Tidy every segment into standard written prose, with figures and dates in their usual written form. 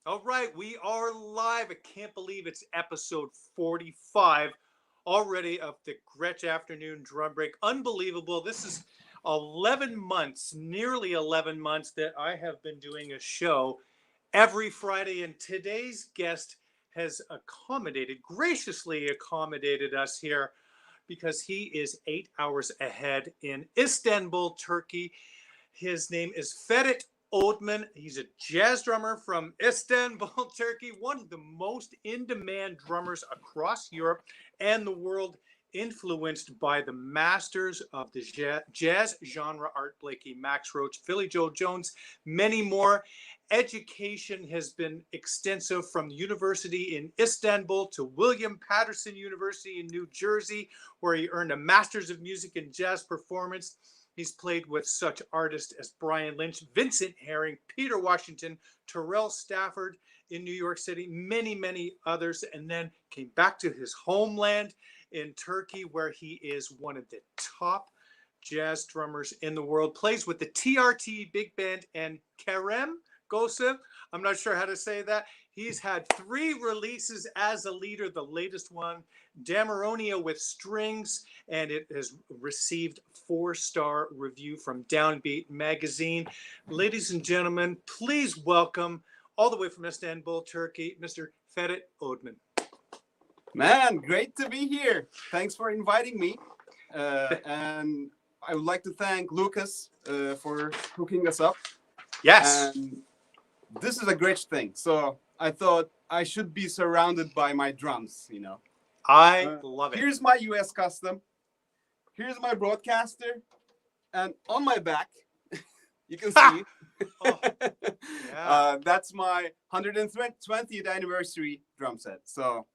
All right, we are live. I can't believe it's episode 45 already of the Gretsch Afternoon Drum Break. Unbelievable. This is 11 months, nearly 11 months that I have been doing a show every Friday, and today's guest has graciously accommodated us here because he is 8 hours ahead in Istanbul, Turkey. His name is Ferit Odman. He's a jazz drummer from Istanbul, Turkey, one of the most in-demand drummers across Europe and the world, influenced by the masters of the jazz genre, Art Blakey, Max Roach, Philly Joe Jones, many more. Education has been extensive, from the university in Istanbul to William Patterson University in New Jersey, where he earned a Master's of Music in Jazz Performance. He's played with such artists as Brian Lynch, Vincent Herring, Peter Washington, Terrell Stafford in New York City, many, many others, and then came back to his homeland in Turkey, where he is one of the top jazz drummers in the world. Plays with the TRT Big Band and Kerem Gosev. I'm not sure how to say that. He's had 3 releases as a leader, the latest one, Damaronia with Strings, and it has received 4-star review from Downbeat magazine. Ladies and gentlemen, please welcome, all the way from Istanbul, Turkey, Mr. Ferit Odman. Man, great to be here. Thanks for inviting me. And I would like to thank Lucas for hooking us up. Yes. And this is a Gretsch thing. So I thought I should be surrounded by my drums, you know. I love it. Here's my US Custom. Here's my broadcaster. And on my back, you can see, Oh, yeah. that's my 120th anniversary drum set. So,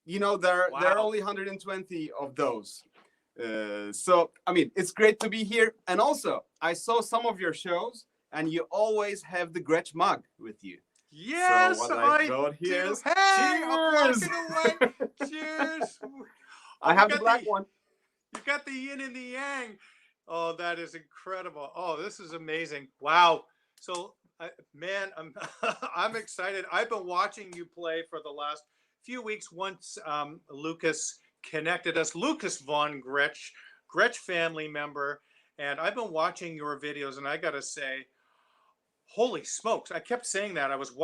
you know, there are only 120 of those. So, I mean, it's great to be here. And also, I saw some of your shows, and you always have the Gretsch mug with you. Yes, so what I got here do. is Hey, cheers. I'm walking away. Cheers. I have the black one. You got the yin and the yang. Oh, that is incredible. Oh, this is amazing. Wow. So, man, I'm I'm excited. I've been watching you play for the last few weeks. Once Lucas connected us, Lucas von Gretsch, Gretsch family member, and I've been watching your videos, and I got to say, holy smokes. I kept saying that. I was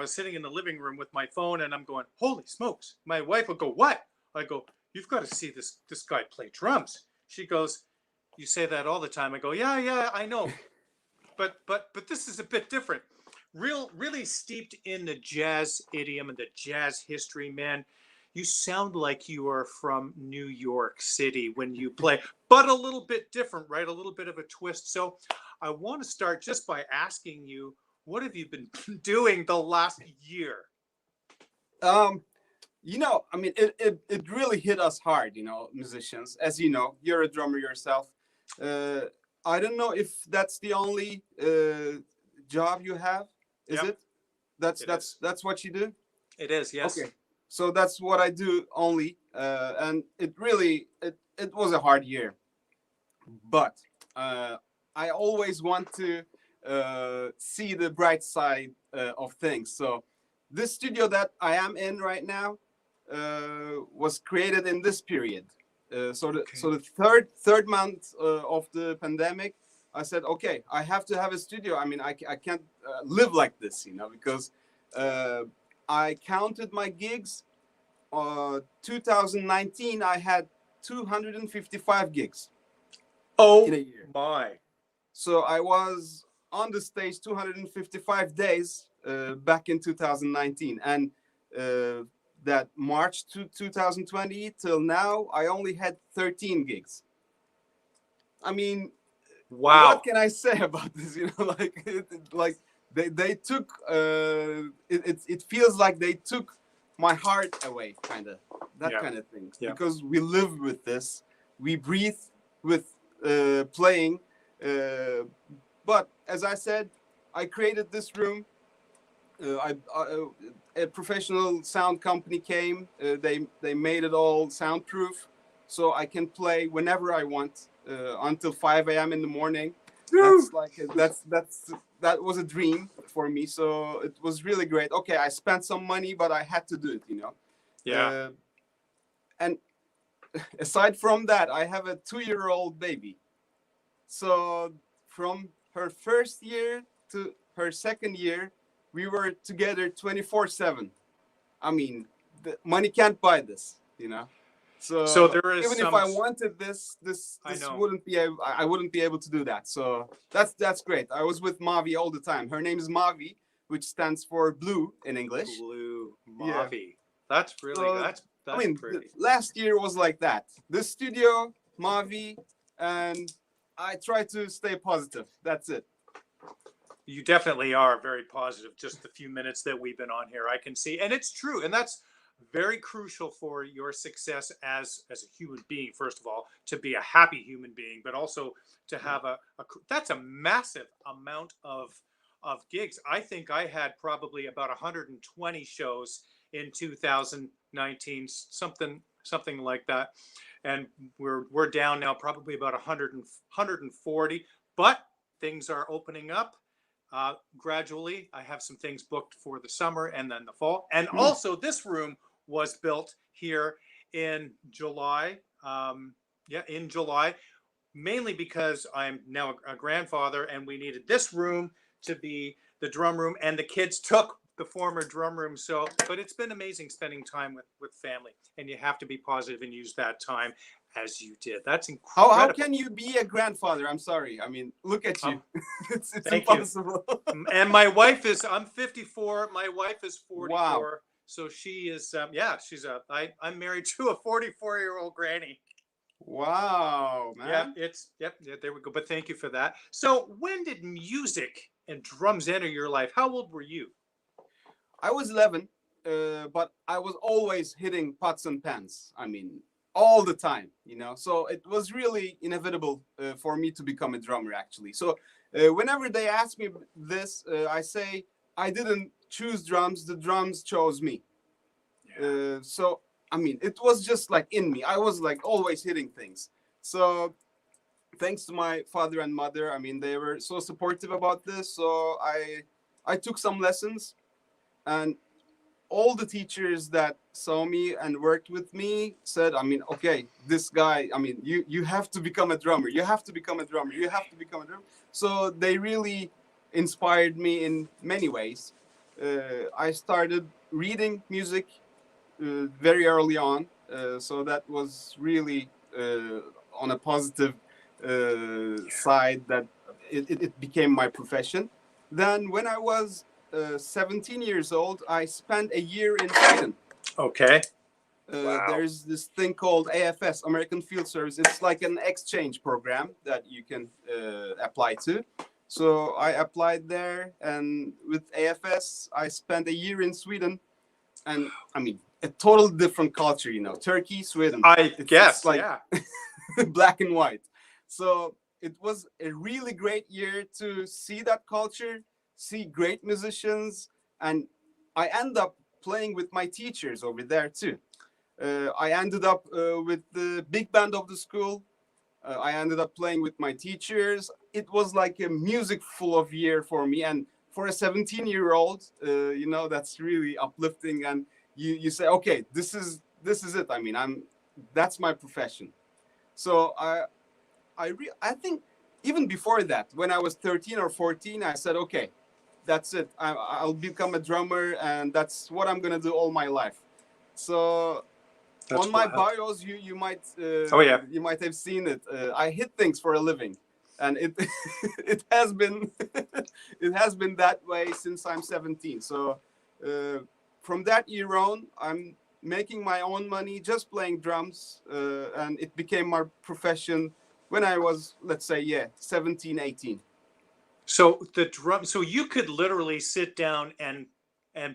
sitting in the living room with my phone, and I'm going, holy smokes. My wife would go, what? I go, you've got to see this guy play drums. She goes, you say that all the time. I go, yeah, I know. But this is a bit different. Really steeped in the jazz idiom and the jazz history, man. You sound like you are from New York City when you play, but a little bit different, right? A little bit of a twist. So I want to start just by asking you, what have you been doing the last year? You know, I mean, it really hit us hard, you know, musicians. As you know, you're a drummer yourself. I don't know if that's the only job you have. Is it? That's what you do? It is, yes. Okay. So that's what I do only. And it really, it was a hard year. But I always want to see the bright side of things. So this studio that I am in right now was created in this period. So the third month of the pandemic, I said, okay, I have to have a studio. I mean, I can't live like this, you know, because I counted my gigs. 2019, I had 255 gigs. Oh, in a year. My. So I was on the stage 255 days back in 2019. And that March to 2020 till now, I only had 13 gigs. I mean, wow. What can I say about this? You know, like they took it feels like they took my heart away, kind of kind of thing. Yeah. Because we live with this, we breathe with playing. But as I said, I created this room. A professional sound company came. They made it all soundproof, so I can play whenever I want until 5 a.m. in the morning. That's like that was a dream for me. So it was really great. Okay, I spent some money, but I had to do it. Yeah. And aside from that, I have a 2-year-old baby. So from her first year to her second year, we were together 24/7. I mean, the money can't buy this. So So there is even if some. I wanted this I know. wouldn't be able, I wouldn't be able to do that. So that's great. I was with Mavi all the time. Her name is Mavi, which stands for blue in English. Blue Yeah. Mavi. That's really So that's I mean, pretty. last year was like that. The studio, Mavi, and I try to stay positive. That's it. You definitely are very positive. Just the few minutes that we've been on here, I can see, and it's true, and that's very crucial for your success as a human being. First of all, to be a happy human being, but also to have that's a massive amount of gigs. I think I had probably about 120 shows in 2019, something like that, and we're down now probably about 140, but things are opening up gradually. I have some things booked for the summer and then the fall. And also, this room was built here in July. In July, mainly because I'm now a grandfather and we needed this room to be the drum room, and the kids took the former drum room. So, but it's been amazing spending time with family, and you have to be positive and use that time as you did. That's incredible. How can you be a grandfather? I'm sorry. I mean, look at you. It's impossible. And my wife is, I'm 54. My wife is 44. Wow. So she is, I'm married to a 44-year-old granny. Wow, man. Yeah, there we go. But thank you for that. So when did music and drums enter your life? How old were you? I was 11, but I was always hitting pots and pans. I mean, all the time, So it was really inevitable for me to become a drummer, actually. So whenever they ask me this, I say I didn't choose drums; the drums chose me. Yeah. So I mean, it was just like in me. I was like always hitting things. So thanks to my father and mother, I mean, they were so supportive about this. So I took some lessons, and all the teachers that saw me and worked with me said, I mean, okay, this guy, I mean, you have to become a drummer. You have to become a drummer. You have to become a drummer. So they really inspired me in many ways. I started reading music very early on. So that was really on a positive side that it became my profession. Then when I was 17 years old, I spent a year in Sweden. Okay. Wow. There's this thing called AFS, American Field Service. It's like an exchange program that you can apply to. So I applied there, and with AFS, I spent a year in Sweden. And I mean, a total different culture, Turkey, Sweden. It's like yeah. black and white. So it was a really great year to see that culture, see great musicians, and I end up playing with my teachers over there too. I ended up with the big band of the school. I ended up playing with my teachers. It was like a music full of year for me, and for a 17-year-old, that's really uplifting. And you say, okay, this is it. I mean, that's my profession. So I think even before that, when I was 13 or 14, I said, okay, that's it. I'll become a drummer, and that's what I'm gonna do all my life. So that's on my bios, you might you might have seen it. I hit things for a living, and it has been it has been that way since I'm 17. So from that year on, I'm making my own money just playing drums, and it became my profession when I was, let's say, 17, 18. So the drum, so you could literally sit down and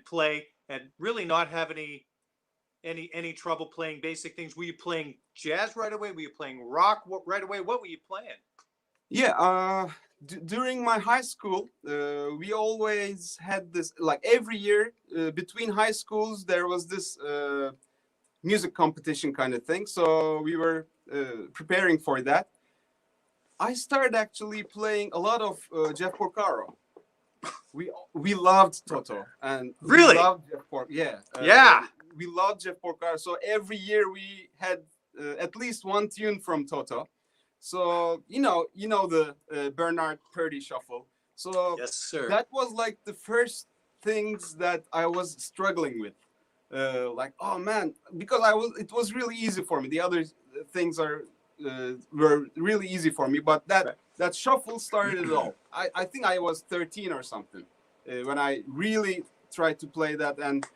play and really not have any trouble playing basic things. Were you playing jazz right away? Were you playing rock right away? What were you playing? Yeah, during my high school, we always had this, like every year between high schools, there was this music competition kind of thing. So we were preparing for that. I started actually playing a lot of Jeff Porcaro. We loved Toto and we Really? loved Jeff Porcaro. Yeah, Yeah. we loved Jeff Porcaro. So every year we had at least one tune from Toto. So the Bernard Purdy shuffle. So Yes, sir. that was like the first things that I was struggling with. Like, oh man, because it was really easy for me. The other things were really easy for me, but Right. that shuffle started it all. I think I was 13 or something when I really tried to play that and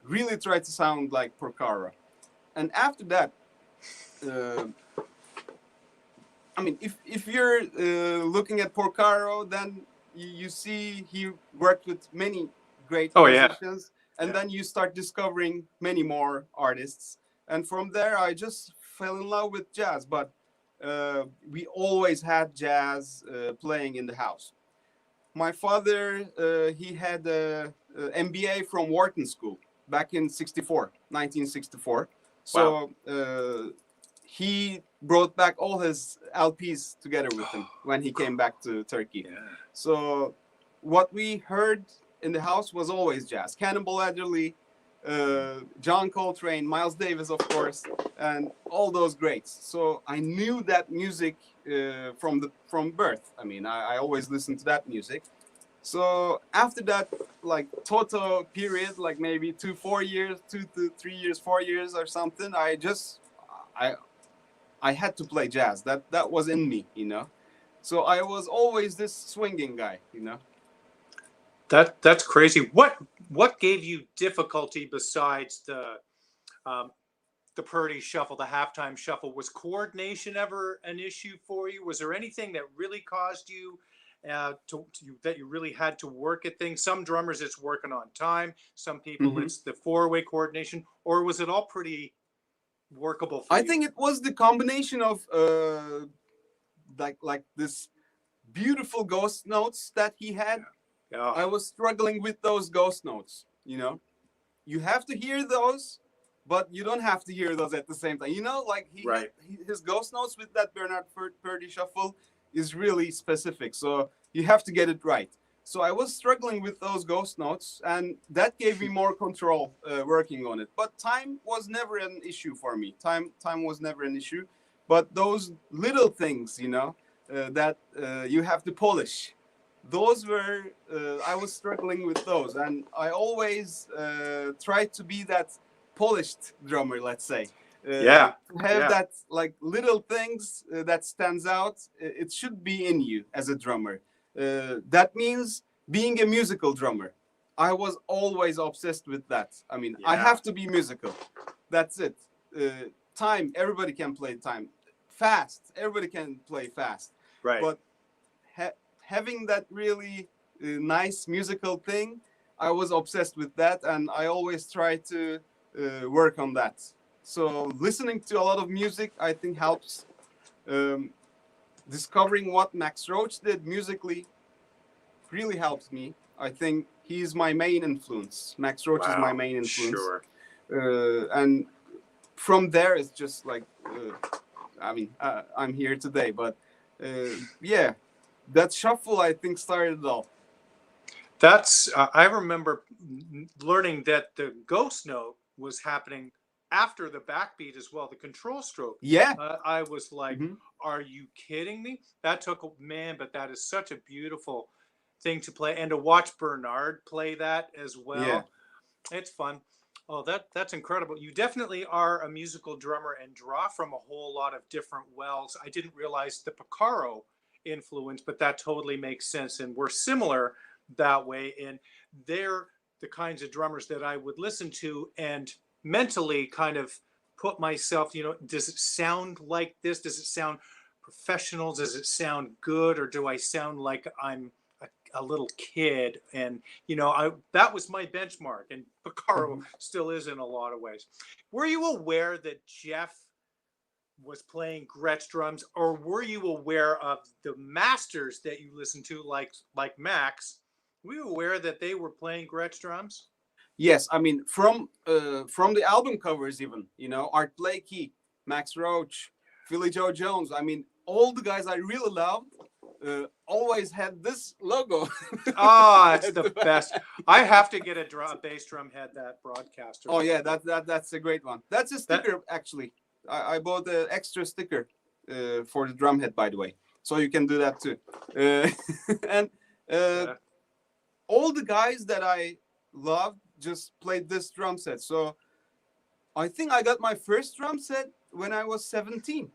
really tried to sound like Porcara. And after that, uh, I mean, if you're looking at Porcaro, then you see he worked with many great Oh yeah. musicians, and Yeah. then you start discovering many more artists. And from there, I just fell in love with jazz. But we always had jazz playing in the house. My father, he had a MBA from Wharton School back in 1964. Wow. So he brought back all his LPs together with him when he came back to Turkey. Yeah. So what we heard in the house was always jazz. Cannonball Adderley, John Coltrane, Miles Davis, of course, and all those greats. So I knew that music from birth. I mean, I always listened to that music. So after that, like Toto period, like maybe 2 to 3 years, 4 years or something, I I had to play jazz. That was in me, you know. So I was always this swinging guy, you know. That's crazy. What gave you difficulty besides um, the Purdy shuffle, the halftime shuffle? Was coordination ever an issue for you? Was there anything that really caused you that you really had to work at things? Some drummers it's working on time. Some people Mm-hmm. it's the four-way coordination. Or was it all pretty workable for I you? think it was the combination of like this beautiful ghost notes that he had. Yeah. I was struggling with those ghost notes, you know. You have to hear those, but you don't have to hear those at the same time. You know, like Right. his ghost notes with that Bernard Purdy shuffle is really specific. So you have to get it right. So I was struggling with those ghost notes, and that gave me more control working on it. But time was never an issue for me. Time was never an issue. But those little things, you know, that you have to polish, those were I was struggling with those, and I always tried to be that polished drummer, let's say. Yeah. To have Yeah. that like little things that stands out, it should be in you as a drummer. That means being a musical drummer. I was always obsessed with that. I mean, I Yeah. have to be musical. That's it. Time, everybody can play time. Fast, everybody can play fast. Right. But having that really nice musical thing, I was obsessed with that, and I always try to work on that. So listening to a lot of music, I think helps. Um, Discovering what Max Roach did musically really helps me. I think he's my main influence. Max Roach is my Wow. main influence. Sure. And from there, it's just like, I mean, I'm here today. But yeah, that shuffle, I think, started it all. That's I remember learning that the ghost note was happening after the backbeat as well, the control stroke. Yeah. I was like, Mhm. are you kidding me? That took a man, but that is such a beautiful thing to play and to watch Bernard play that as Yeah. well. It's fun. Oh, that's incredible. You definitely are a musical drummer and draw from a whole lot of different wells. I didn't realize the Picaro influence, but that totally makes sense. And we're similar that way. And they're the kinds of drummers that I would listen to and mentally kind of put myself, does it sound like this? Does it sound professional? Does it sound good? Or do I sound like I'm a little kid? And that was my benchmark, and Picaro Mhm. still is in a lot of ways. Were you aware that Jeff was playing Gretsch drums, or were you aware of the masters that you listened to, like Max? Were you aware that they were playing Gretsch drums? Yes, I mean from the album covers even, you know, Art Blakey, Max Roach, Philly Joe Jones. I mean, all the guys I really loved always had this logo. Oh, it's at the the back. best. I have to get a bass drum head that broadcaster. Oh yeah, that's a great one. That's a That sticker actually. I bought an extra sticker for the drum head, by the way, so you can do that too. And yeah. all the guys that I loved just played this drum set. So I think I got my first drum set when I was 17.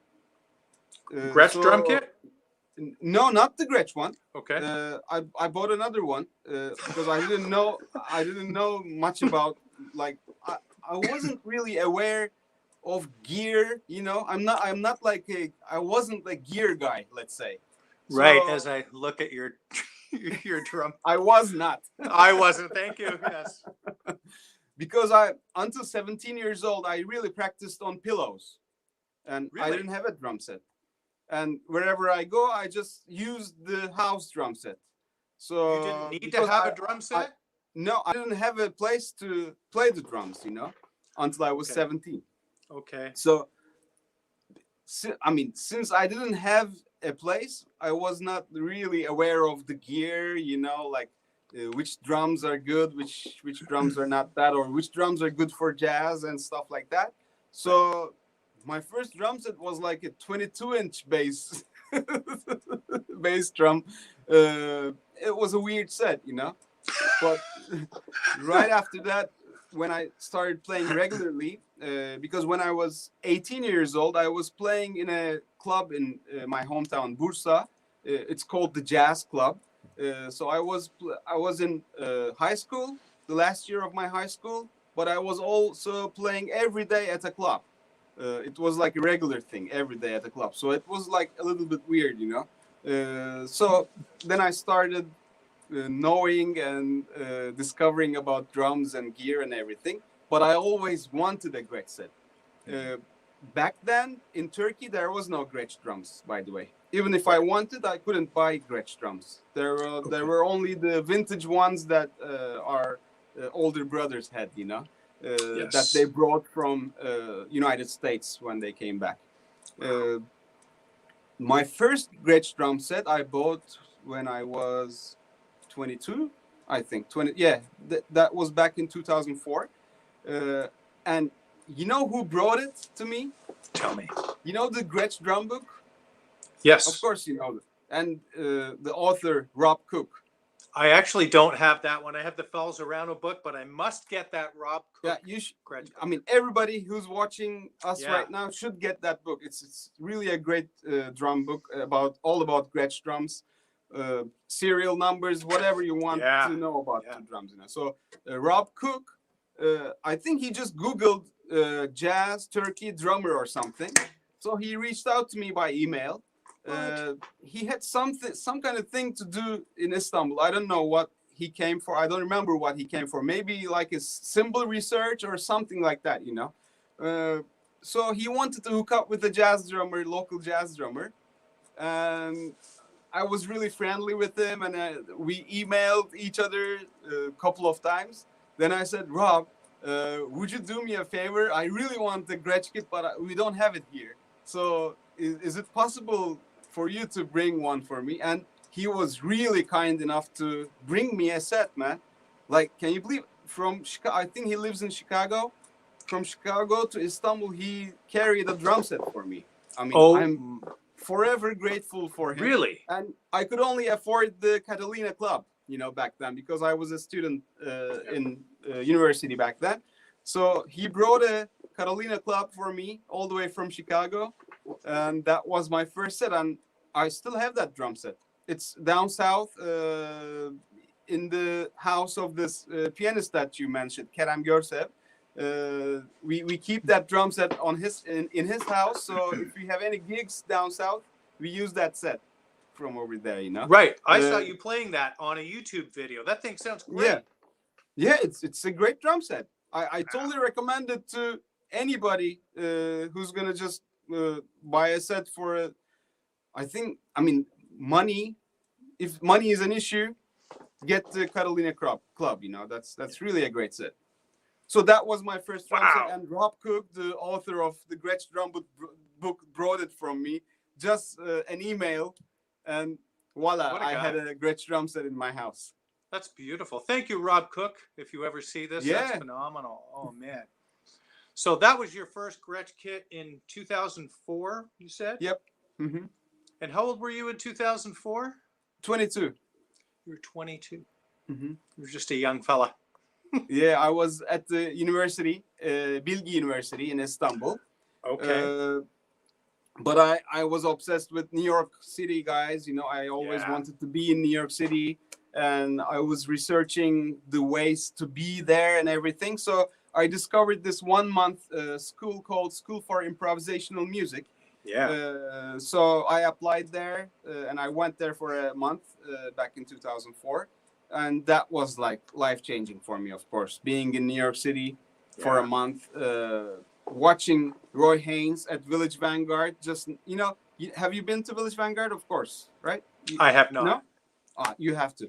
Gretsch drum kit? No, not the Gretsch one. Okay. I bought another one because I didn't know much about, like, I wasn't really aware of gear. You know, I'm not like I wasn't a gear guy, let's say. Right. So As I look at your your drum, I was not. I wasn't. Thank you. Yes. Because until 17 years old, I really practiced on pillows, and I Really? didn't have a drum set. And wherever I go, I just use the house drum set. So You didn't need to because have a drum set? no, I didn't have a place to play the drums, you know, until I was Okay. 17. Okay. So, I mean, since I didn't have a place, I was not really aware of the gear, you know, like which drums are good, which drums are not that, or which drums are good for jazz and stuff like that. So my first drum set was like a 22-inch bass bass drum. It was a weird set, you know. But right after that, when I started playing regularly, because when I was 18 years old, I was playing in a club in my hometown, Bursa. It's called the Jazz Club. So I was in high school, the last year of my high school, but I was also playing every day at a club. It was like a regular thing every day at the club. So it was like a little bit weird, you know. So then I started knowing and discovering about drums and gear and everything. But I always wanted a Gretsch set. Back then in Turkey, there was no Gretsch drums, by the way. Even if I wanted, I couldn't buy Gretsch drums. There were only the vintage ones that our older brothers had, you know. Yes. That they brought from United States when they came back. My first Gretsch drum set I bought when I was 22, I think. 20, yeah, that was back in 2004. And you know who brought it to me? Tell me. You know the Gretsch drum book? Yes. Of course you know it. And the author, Rob Cook. I actually don't have that one. I have the Fells Arano book, but I must get that Rob Cook. Yeah, you should. Gretsch book. I mean, everybody who's watching us Yeah. right now should get that book. It's really a great drum book all about Gretsch drums, serial numbers, whatever you want Yeah. to know about Yeah. the drums. You know. So Rob Cook, I think he just Googled jazz Turkey drummer or something. So he reached out to me by email. He had some kind of thing to do in Istanbul. I don't know what he came for. I don't remember what he came for. Maybe like a symbol research or something like that, you know. So he wanted to hook up with a jazz drummer, local jazz drummer, and I was really friendly with him, and we emailed each other a couple of times. Then I said, Rob, would you do me a favor? I really want the Gretsch kit, but we don't have it here. So is it possible for you to bring one for me? And he was really kind enough to bring me a set, man. Like, can you believe, from Chicago, I think he lives in Chicago. From Chicago to Istanbul, he carried a drum set for me. I mean, I'm forever grateful for him. Really? And I could only afford the Catalina Club, you know, back then, because I was a student in university back then. So he brought a Catalina Club for me all the way from Chicago. And that was my first set. And I still have that drum set. It's down south in the house of this pianist that you mentioned, Kerem Görsev. We keep that drum set on in his house. So if we have any gigs down south, we use that set from over there, you know. Right. I saw you playing that on a YouTube video. That thing sounds great. Yeah, it's a great drum set. I totally recommend it to anybody who's gonna just buy a set for I mean, money. If money is an issue, get the Catalina Club. You know, that's really a great set. So that was my first drum set, and Rob Cook, the author of the Gretsch drum book, brought it from me just an email, and voila, What a I guy. had a Gretsch drum set in my house. That's beautiful. Thank you, Rob Cook. If you ever see this, that's Yeah. phenomenal. Oh man. So that was your first Gretsch kit in 2004, you said? Yep. Hmm. And how old were you in 2004? 22. You were 22. Hmm. You were just a young fella. Yeah, I was at the university, Bilgi University in Istanbul. Okay. Uh, but I was obsessed with New York City, guys. You know, I always Yeah. wanted to be in New York City, and I was researching the ways to be there and everything. So I discovered this 1 month school called School for Improvisational Music. Yeah. So I applied there, and I went there for a month back in 2004, and that was like life changing for me. Of course, being in New York City for a Yeah. month, watching Roy Haynes at Village Vanguard. Just have you been to Village Vanguard? Of course, right? I have not. No, you have to.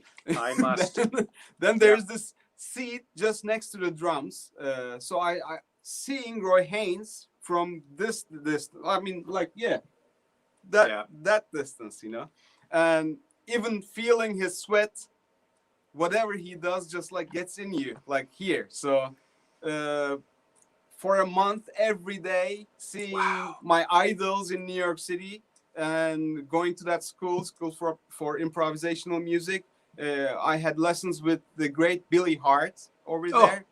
I must. Then Yeah. there's this seat just next to the drums. So I seeing Roy Haynes from this, I mean, like, yeah, that distance, and even feeling his sweat, whatever he does, just like gets in you, like here. So for a month, every day, seeing Wow. my idols in New York City and going to that school for improvisational music. I had lessons with the great Billy Hart over there.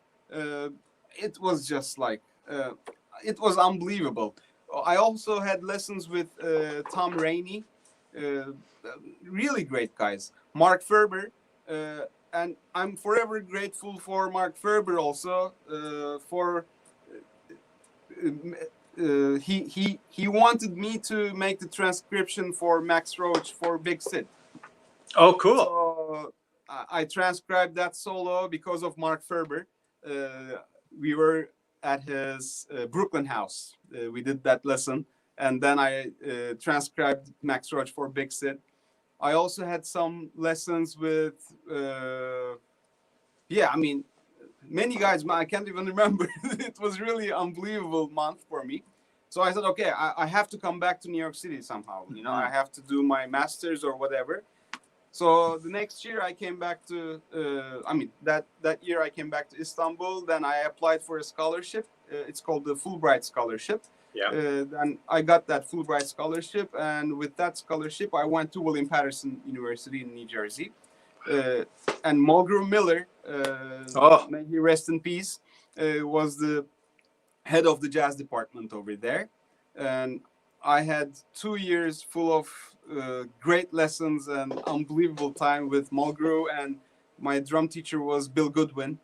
It was just like, it was unbelievable. I also had lessons with Tom Rainey, really great guys. Mark Ferber, and I'm forever grateful for Mark Ferber also for he wanted me to make the transcription for Max Roach for Big Sid. Oh, cool. So I transcribed that solo because of Mark Ferber. We were at his Brooklyn house. We did that lesson, and then I transcribed Max Roach for Big Sid. I also had some lessons with, I mean, many guys. I can't even remember. It was really unbelievable month for me. So I said, okay, I have to come back to New York City somehow. I have to do my master's or whatever. So the next year I came back to, that year I came back to Istanbul. Then I applied for a scholarship. It's called the Fulbright Scholarship. Yeah. And I got that Fulbright Scholarship. And with that scholarship, I went to William Patterson University in New Jersey. And Mulgrew Miller, may he rest in peace, was the head of the jazz department over there. And I had 2 years full of great lessons and unbelievable time with Mulgrew, and my drum teacher was Bill Goodwin.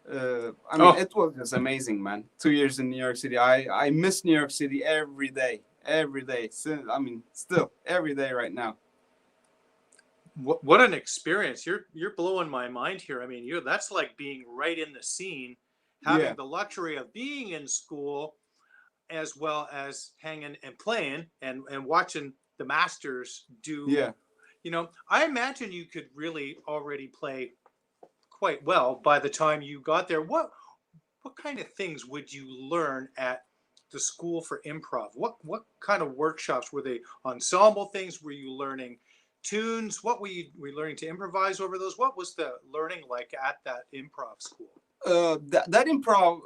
It was just amazing, man. 2 years in New York City. I miss New York City every day. Still every day right now. What an experience. You're blowing my mind here. I mean, that's like being right in the scene, having the luxury of being in school as well as hanging and playing and watching the masters do. I imagine you could really already play quite well by the time you got there. What kind of things would you learn at the School for Improv? What kind of workshops were they? Ensemble things? Were you learning tunes? What were you learning to improvise over those? What was the learning like at that improv school? That improv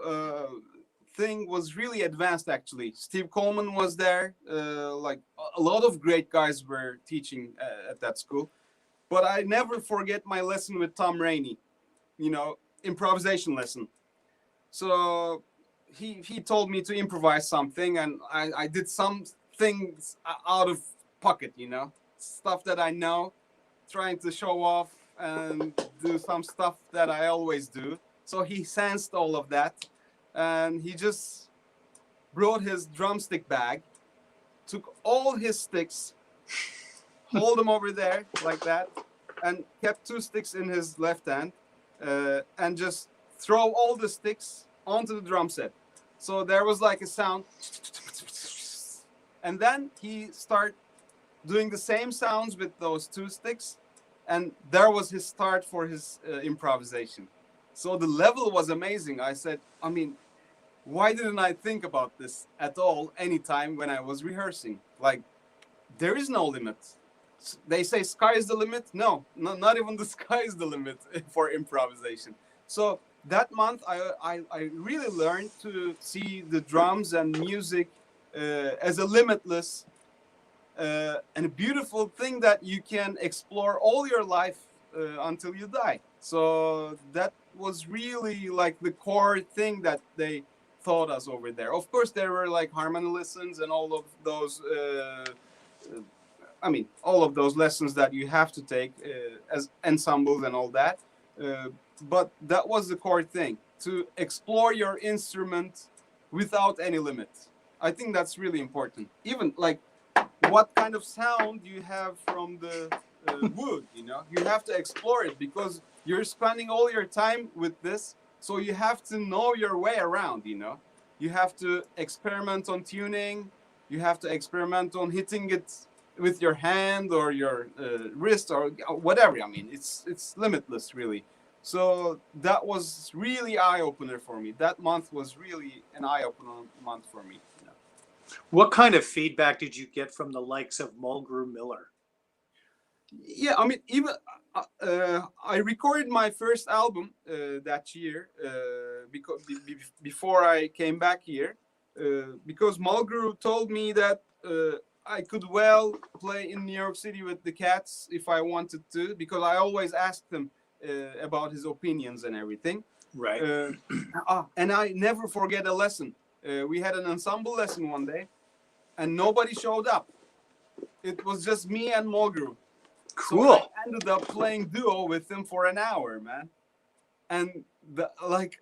thing was really advanced, actually. Steve Coleman was there. Like a lot of great guys were teaching at that school. But I never forget my lesson with Tom Rainey, improvisation lesson. So he told me to improvise something, and I did some things out of pocket, stuff that I know, trying to show off and do some stuff that I always do. So he sensed all of that, and he just brought his drumstick bag, took all his sticks, hold them over there like that, and kept 2 sticks in his left hand, and just throw all the sticks onto the drum set. So there was like a sound, and then he started doing the same sounds with those 2 sticks, and there was his start for his improvisation. So the level was amazing. I said, why didn't I think about this at all anytime when I was rehearsing? Like, there is no limit. They say sky is the limit. No, not even the sky is the limit for improvisation. So that month, I really learned to see the drums and music as a limitless and a beautiful thing that you can explore all your life until you die. So that was really like the core thing that they taught us over there. Of course, there were like harmony lessons and all of those. All of those lessons that you have to take as ensembles and all that. But that was the core thing, to explore your instrument without any limit. I think that's really important. Even like what kind of sound you have from the wood, you have to explore it because you're spending all your time with this. So you have to know your way around, You have to experiment on tuning. You have to experiment on hitting it with your hand or your wrist or whatever. It's limitless, really. So that was really eye-opener for me. That month was really an eye-opener month for me. What kind of feedback did you get from the likes of Mulgrew Miller? Yeah, even I recorded my first album that year because before I came back here, because Mulgrew told me that I could well play in New York City with the Cats if I wanted to, because I always asked him about his opinions and everything. Right. And I never forget a lesson. We had an ensemble lesson one day, and nobody showed up. It was just me and Mulgrew. Cool. So I ended up playing duo with him for an hour, man. And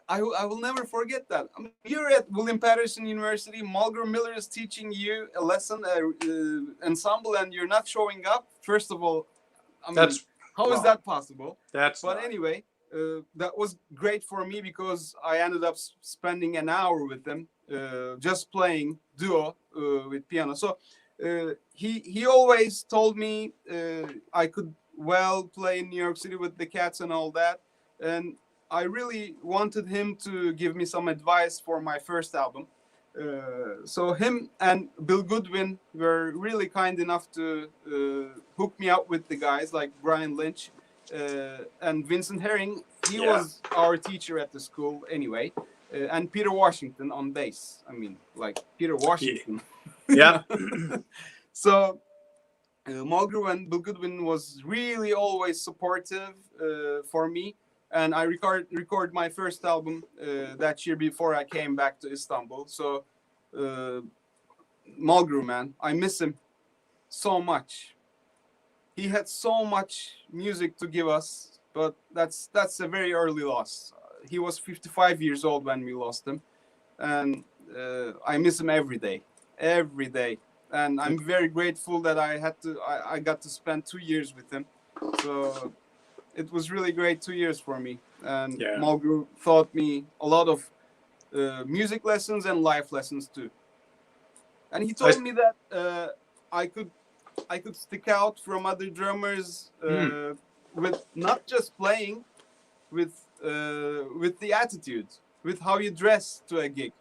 I will never forget that. You're at William Patterson University. Mulgrew Miller is teaching you a lesson, ensemble, and you're not showing up. First of all, how is that possible? Anyway, that was great for me because I ended up spending an hour with them, just playing duo with piano. So he always told me I could well play in New York City with the Cats and all that, and I really wanted him to give me some advice for my first album. So him and Bill Goodwin were really kind enough to hook me up with the guys like Brian Lynch and Vincent Herring. He was our teacher at the school anyway, and Peter Washington on bass. Peter Washington. Yeah. So Mulgrew and Bill Goodwin was really always supportive for me. And I record my first album that year before I came back to Istanbul. So Mulgrew, man, I miss him so much. He had so much music to give us, but that's a very early loss. He was 55 years old when we lost him, and I miss him every day. And I'm very grateful that I got to spend 2 years with him. So it was really great 2 years for me. And Mulgrew taught me a lot of music lessons and life lessons too. And he told me that I could stick out from other drummers with not just playing, with the attitude, with how you dress to a gig,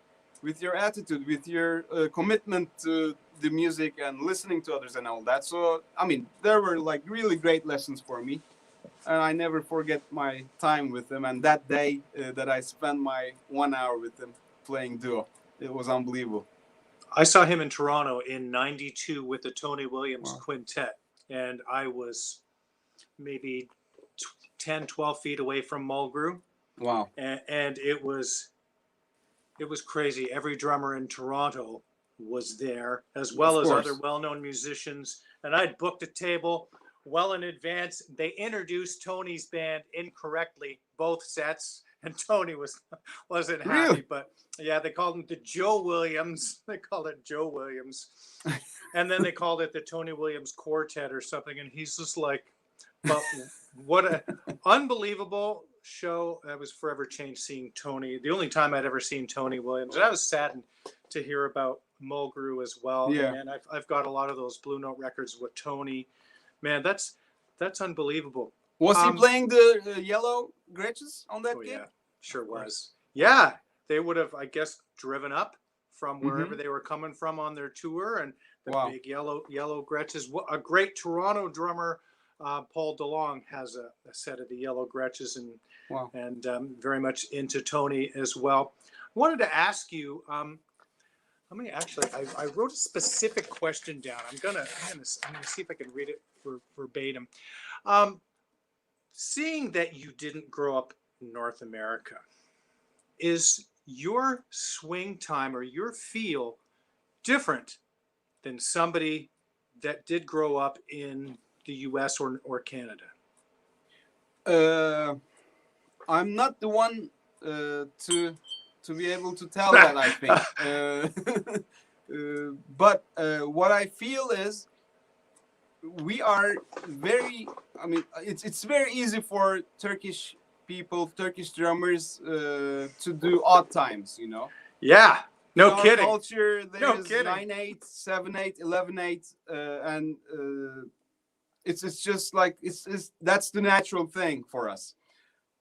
with your attitude, with your commitment to the music and listening to others and all that. So there were like really great lessons for me. And I never forget my time with him. And that day that I spent my 1 hour with him playing duo, it was unbelievable. I saw him in Toronto in '92 with the Tony Williams Quintet. And I was maybe 10, 12 feet away from Mulgrew. Wow. And it was crazy. Every drummer in Toronto was there, as well as other well-known musicians. And I'd booked a table well in advance. They introduced Tony's band incorrectly, both sets, and Tony wasn't happy. Really? But yeah, they called him the Joe Williams. They called it Joe Williams. And then they called it the Tony Williams Quartet or something. And he's just like, but what a unbelievable show. I was forever changed seeing Tony. The only time I'd ever seen Tony Williams. And I was saddened to hear about Mulgrew as well. Yeah. And I've got a lot of those Blue Note records with Tony. Man, that's unbelievable. Was he playing the yellow Gretches on that gig? Yeah, sure was. Yeah, they would have, I guess, driven up from wherever they were coming from on their tour, and The Wow. big yellow Gretches. A great Toronto drummer, Paul DeLong, has a set of the yellow Gretches, Wow. and very much into Tony as well. I wanted to ask you. Let me actually. I wrote a specific question down. I'm gonna see if I can read it verbatim. Um, Seeing that you didn't grow up in North America, is your swing time or your feel different than somebody that did grow up in the US or Canada? I'm not the one to be able to tell that, I think. But what I feel is we are very. I mean, it's very easy for Turkish people, Turkish drummers, to do odd times. You know. Yeah, no In our kidding. culture, No there's kidding. 9/8, 7/8, 11/8, and it's just like it's that's the natural thing for us.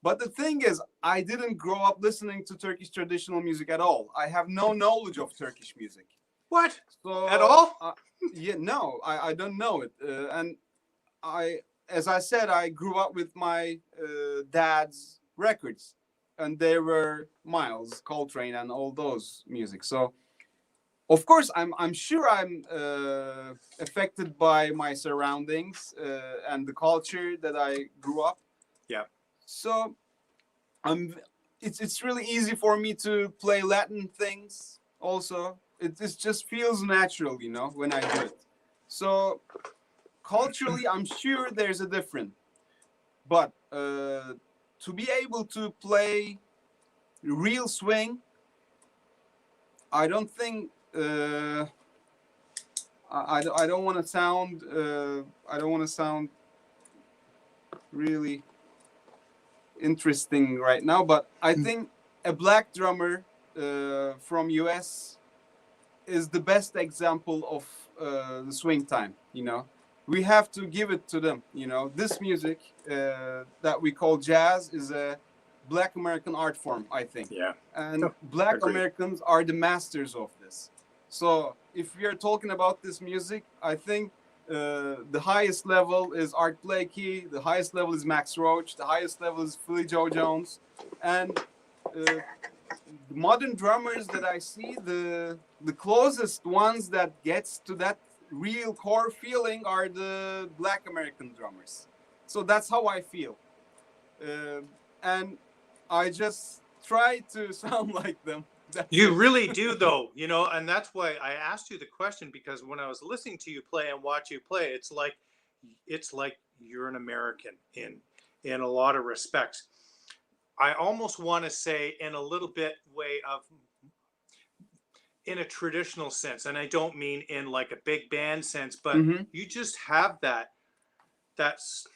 But the thing is, I didn't grow up listening to Turkish traditional music at all. I have no knowledge of Turkish music. What? So At all? yeah, no, I don't know it. And as I said, I grew up with my dad's records, and they were Miles, Coltrane, and all those music. So of course, I'm sure I'm affected by my surroundings and the culture that I grew up. Yeah. So it's really easy for me to play Latin things also. It just feels natural, you know, when I do it. So culturally, I'm sure there's a difference. But to be able to play real swing, I don't think I don't want to sound really interesting right now, but I think a black drummer from US is the best example of the swing time. You know, we have to give it to them. You know, this music that we call jazz is a Black American art form, I think. Yeah. And Black agreed. Americans are the masters of this. So if we are talking about this music, I think the highest level is Art Blakey, the highest level is Max Roach, the highest level is Philly Joe Jones, and the modern drummers that I see, the closest ones that gets to that real core feeling are the Black American drummers. So that's how I feel, and I just try to sound like them. That's You it. really do, though, you know, and that's why I asked you the question, because when I was listening to you play and watch you play, it's like you're an American in a lot of respects. I almost want to say in a little bit way of in a traditional sense, and I don't mean in like a big band sense, but you just have that's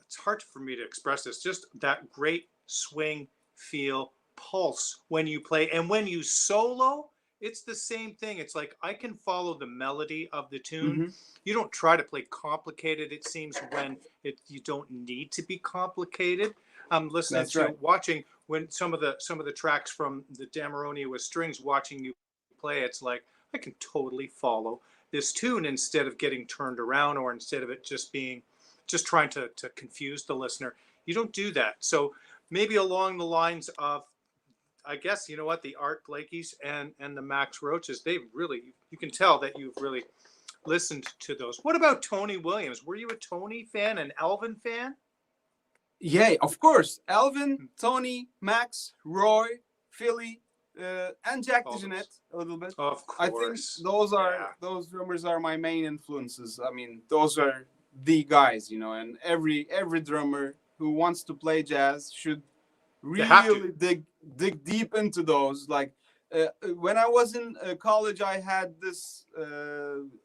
it's hard for me to express this, just that great swing feel pulse when you play, and when you solo it's the same thing. It's like I can follow the melody of the tune. You don't try to play complicated, it seems, when you don't need to be complicated. I'm listening That's to right. watching when some of the tracks from the Damaronia with strings, watching you play, it's like I can totally follow this tune instead of getting turned around, or instead of it just trying to confuse the listener. You don't do that. So maybe along the lines of, I guess, you know what, the Art Blakeys and the Max Roaches, they really, you can tell that you've really listened to those. What about Tony Williams? Were you a Tony fan, an Alvin fan? Yeah, of course. Alvin, Tony, Max, Roy, Philly, and Jack All DeJohnette those. a little bit. Of I think course. those drummers are my main influences. I mean, those are the guys, you know. And every drummer who wants to play jazz should You have to. really dig deep into those. Like when I was in college, I had this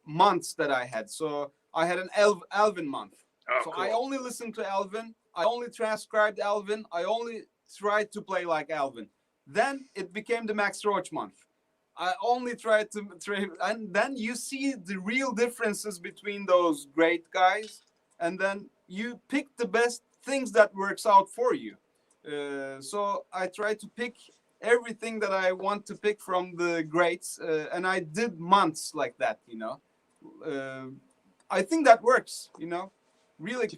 months that I had. So I had an Alvin month. Oh, So cool. I only listened to Alvin. I only transcribed Alvin. I only tried to play like Alvin. Then it became the Max Roach month. I only tried to and then you see the real differences between those great guys, and then you pick the best things that works out for you. So I try to pick everything that I want to pick from the greats, and I did months like that, you know. I think that works. Really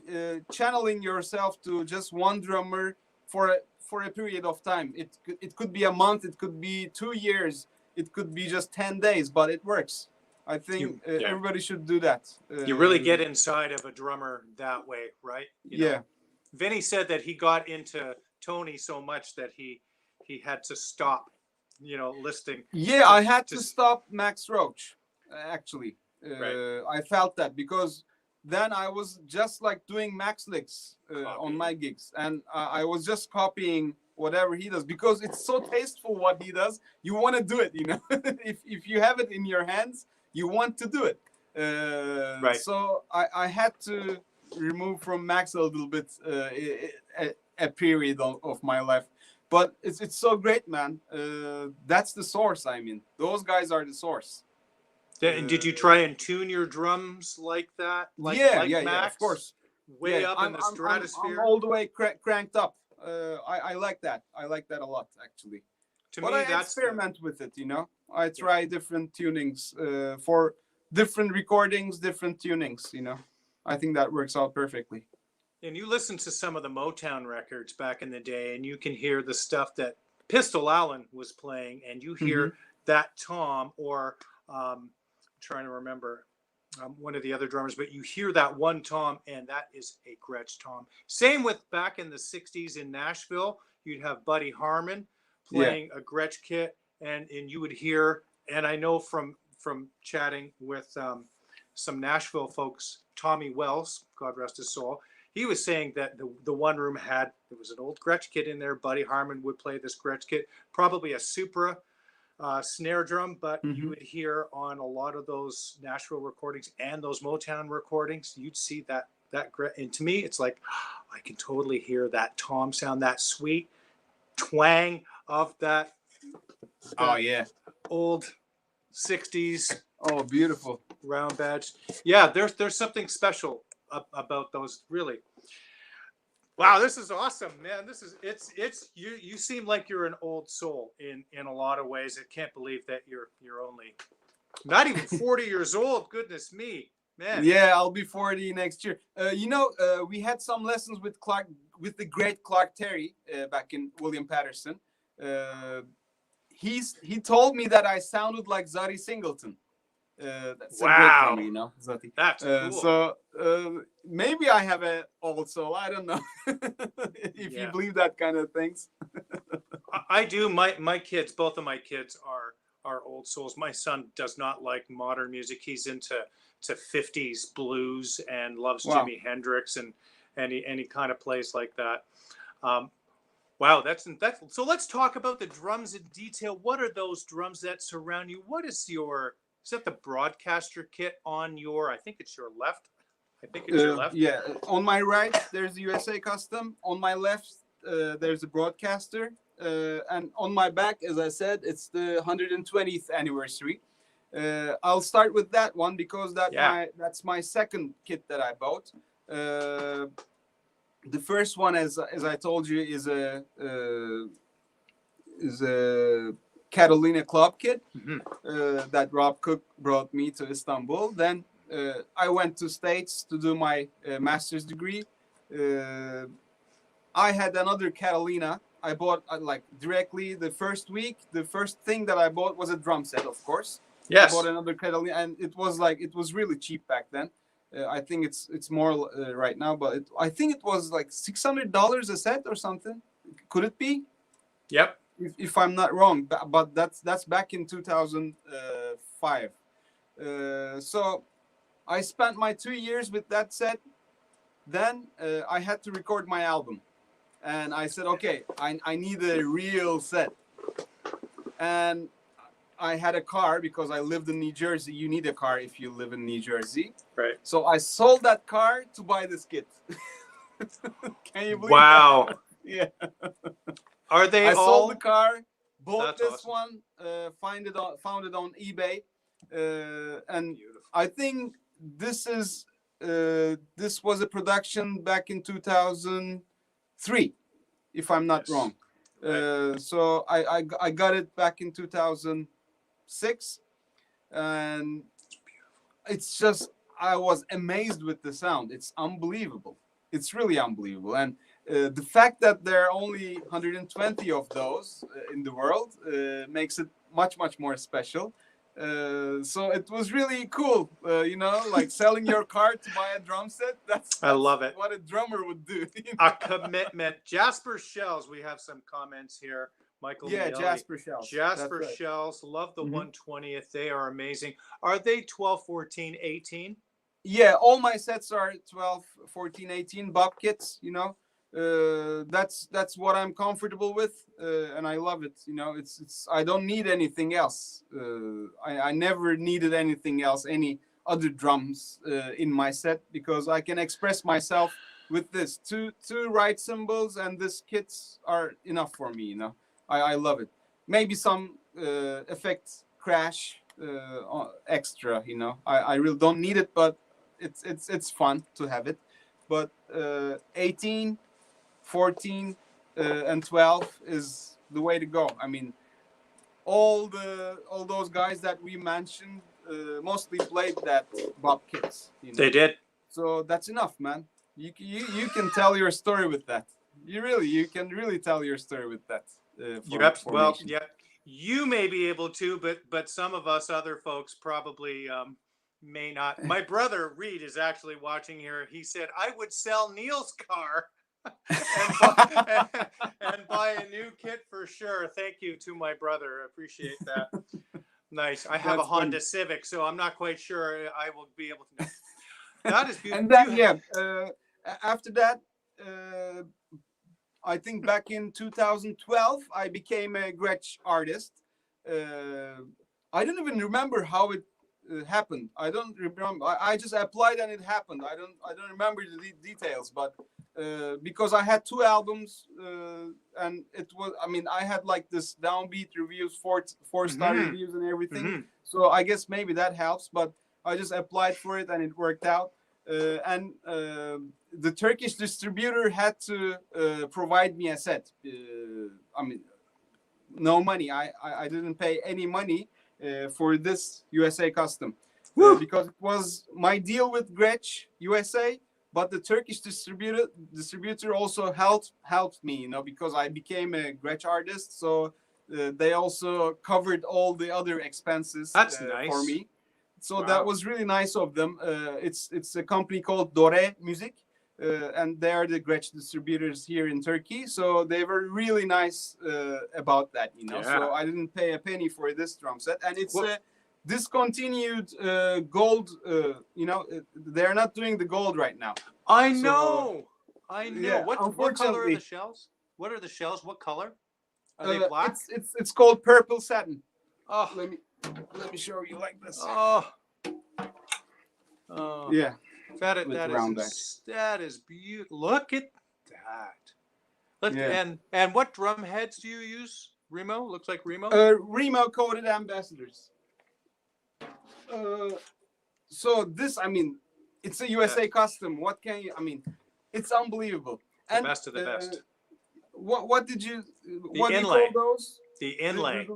channeling yourself to just one drummer for a period of time. It could be a month, it could be 2 years, it could be just 10 days, but it works. I think Yeah. everybody should do that. You really get inside of a drummer that way, right? Yeah. Vinny said that he got into Tony so much that he had to stop, listening. Yeah, I had to stop Max Roach. Actually, Right. I felt that because then I was just like doing Max licks on my gigs, and I was just copying whatever he does because it's so tasteful what he does. You want to do it, if you have it in your hands, you want to do it. Right. So I had to remove from Max a little bit a period of my life. But it's so great, man. That's the source. I mean, those guys are the source. And did you try and tune your drums like that? Yeah, Max? of course. Way up in the stratosphere. I'm all the way cranked up. I like that. I like that a lot, actually. But I experiment with it, I try different tunings for different recordings, different tunings, I think that works out perfectly. And you listen to some of the Motown records back in the day, and you can hear the stuff that Pistol Allen was playing, and you hear that tom, or I'm trying to remember one of the other drummers, but you hear that one tom, and that is a Gretsch tom. Same with back in the 60s in Nashville, you'd have Buddy Harman playing a Gretsch kit, and you would hear, and I know from chatting with some Nashville folks, Tommy Wells, God rest his soul, he was saying that the one room there was an old Gretsch kit in there. Buddy Harman would play this Gretsch kit, probably a Supra snare drum, but you would hear on a lot of those Nashville recordings and those Motown recordings, you'd see that Gretsch. And to me, it's like, I can totally hear that tom sound, that sweet twang of that old 60s. Oh, beautiful. Round badge. Yeah, there's something special about those, really. Wow, this is awesome, man. It's you seem like you're an old soul in a lot of ways. I can't believe that you're only not even 40 years old. Goodness me, man. Yeah, I'll be 40 next year. We had some lessons with the great Clark Terry back in William Patterson. He told me that I sounded like Zari Singleton. That's a great drummer, Zati. That's cool. So maybe I have an old soul. I don't know if you believe that kind of things. I do. My kids, both of my kids are old souls. My son does not like modern music. He's into 50s blues and loves Jimi Hendrix and he kind of plays like that. Wow, that's so. Let's talk about the drums in detail. What are those drums that surround you? What is is that the broadcaster kit on I think it's your left? I think it's your left. Yeah, on my right, there's the USA Custom. On my left, there's a broadcaster. And on my back, as I said, it's the 120th anniversary. I'll start with that one because that's my second kit that I bought. The first one, as I told you, is a Catalina Club kit that Rob Cook brought me to Istanbul. Then I went to States to do my master's degree. I had another Catalina. I bought directly the first week. The first thing that I bought was a drum set, of course. Yes. I bought another Catalina, and it was really cheap back then. I think it's more right now, but I think it was like $600 a set or something. Could it be? Yep. If I'm not wrong, but that's back in 2005. So I spent my 2 years with that set. Then I had to record my album, and I said, okay, I need a real set. And I had a car because I lived in New Jersey. You need a car if you live in New Jersey. Right. So I sold that car to buy this kit. Can you believe that? Yeah. Are they I sold the car, bought this awesome. one, found it on eBay. And Beautiful. I think this was a production back in 2003, if I'm not wrong. Right. So I got it back in 2006, and it's just, I was amazed with the sound. It's unbelievable. It's really unbelievable. And the fact that there are only 120 of those in the world makes it much, much more special. So it was really cool, you know, like selling your car to buy a drum set. I That's love it. what a drummer would do. A commitment. Jasper Shells, we have some comments here. Michael Yeah, Miele. Jasper Shells. Jasper Right. Shells, love the Mhm. 120th. They are amazing. Are they 12, 14, 18? Yeah, all my sets are 12, 14, 18 bob kits, you know. That's what I'm comfortable with, and I love it. You know, it's I don't need anything else. I never needed anything else, any other drums in my set, because I can express myself with this. Two right cymbals and this kits are enough for me. You know, I love it. Maybe some effect crash extra. You know, I really don't need it, but it's fun to have it. But 18, 14, and 12 is the way to go. I mean, all those guys that we mentioned mostly played that bob kits. You know? They did. So that's enough, man. You can tell your story with that. You can really tell your story with that. Well, yeah, you may be able to, but some of us other folks probably may not. My brother Reed is actually watching here. He said I would sell Neil's car and buy a new kit for sure. Thank you to my brother. I appreciate that. Nice. I have a Honda Civic, so I'm not quite sure I will be able to. That is beautiful. And then, yeah, after that, I think back in 2012, I became a Gretsch artist. I don't even remember how it happened. I don't remember. I just applied and it happened. I don't remember the details, but because I had 2 albums, and it was, I mean, I had like this downbeat reviews, 4-star reviews and everything. So I guess maybe that helps, but I just applied for it and it worked out. And the Turkish distributor had to provide me a set. I mean, no money. I didn't pay any money for this USA custom because it was my deal with Gretsch USA. But the Turkish distributor also helped me, you know, because I became a Gretsch artist. So they also covered all the other expenses That's nice for me. So that was really nice of them. It's a company called Dore Music, and they are the Gretsch distributors here in Turkey. So they were really nice about that, you know. So I didn't pay a penny for this drum set, and it's a discontinued gold. You know, they're not doing the gold right now. I know. Yeah, what color are the shells? What are the shells? What color? Are they black? It's called purple satin. Oh, let me show you like this. Oh, yeah. That is beautiful. Look at that. And what drum heads do you use? Remo? Looks like Remo. Remo coated ambassadors. So this, I mean, it's a USA custom. What can you? I mean, it's unbelievable. The best of the best. What did you? The what inlay. do you call those? The inlay.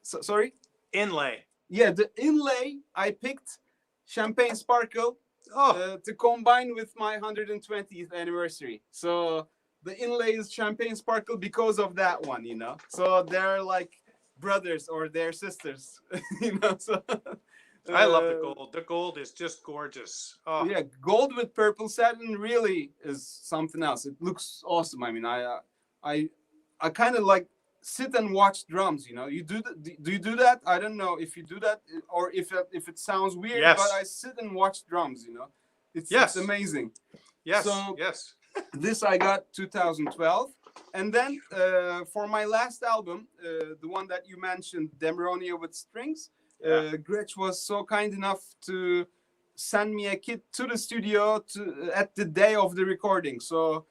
Sorry. Inlay. Yeah, the inlay. I picked Champagne Sparkle to combine with my 120th anniversary. So the inlay is Champagne Sparkle because of that one, you know. So they're like brothers or they're sisters, you know. So I love the gold. The gold is just gorgeous. Oh. Yeah, gold with purple satin really is something else. It looks awesome. I mean, I kind of like sit and watch drums. You know, do you do that? I don't know if you do that or if it sounds weird, but I sit and watch drums. You know, it's amazing. Yes. So yes. This I got 2012, and then for my last album, the one that you mentioned, Demeronia with Strings. Gretsch was so kind enough to send me a kit to the studio at the day of the recording. So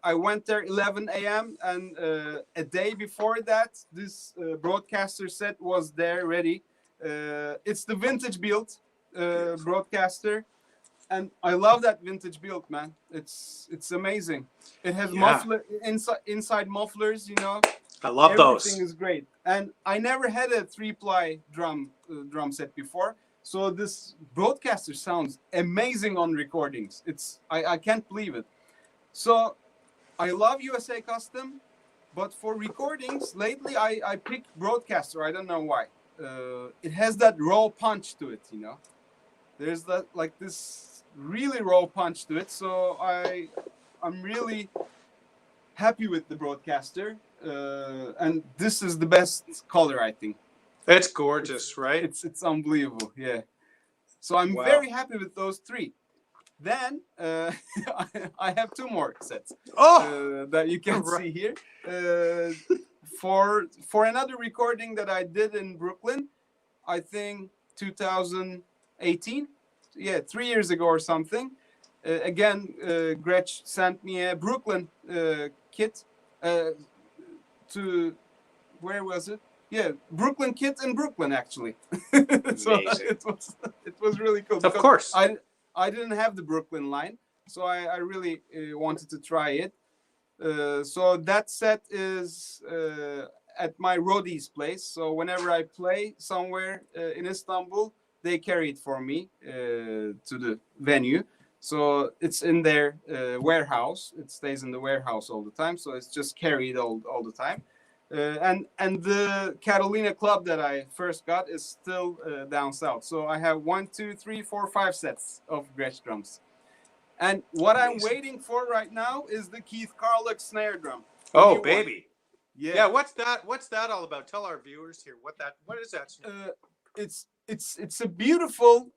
I went there 11 a.m. and a day before that, this broadcaster set was there ready. It's the vintage build broadcaster, and I love that vintage build, man. It's amazing. It has muffler inside mufflers, you know. I love those. Everything is great, and I never had a 3-ply drum set before, So this broadcaster sounds amazing on recordings. I can't believe it. So I love USA Custom, but for recordings lately I picked broadcaster. I don't know why. It has that raw punch to it, you know. There's that like this really raw punch to it. So I'm really happy with the broadcaster, and this is the best color, I think. It's gorgeous, right? It's unbelievable, yeah. So I'm Wow. very happy with those three. Then I have two more sets that you can see here. For another recording that I did in Brooklyn, I think 2018, yeah, 3 years ago or something. Again, Gretsch sent me a Brooklyn kit to, where was it? Yeah, Brooklyn kit in Brooklyn, actually. So it was really cool. Of course. I didn't have the Brooklyn line, so I really wanted to try it. So that set is at my roadie's place. So whenever I play somewhere in Istanbul, they carry it for me to the venue. So it's in their warehouse. It stays in the warehouse all the time. So it's just carried all the time. And the Catalina club that I first got is still down south. So I have 1, 2, 3, 4, 5 sets of Gretsch drums. And what I'm waiting for right now is the Keith Carluck snare drum. Oh, baby. Yeah. What's that all about? Tell our viewers here what is that? It's a beautiful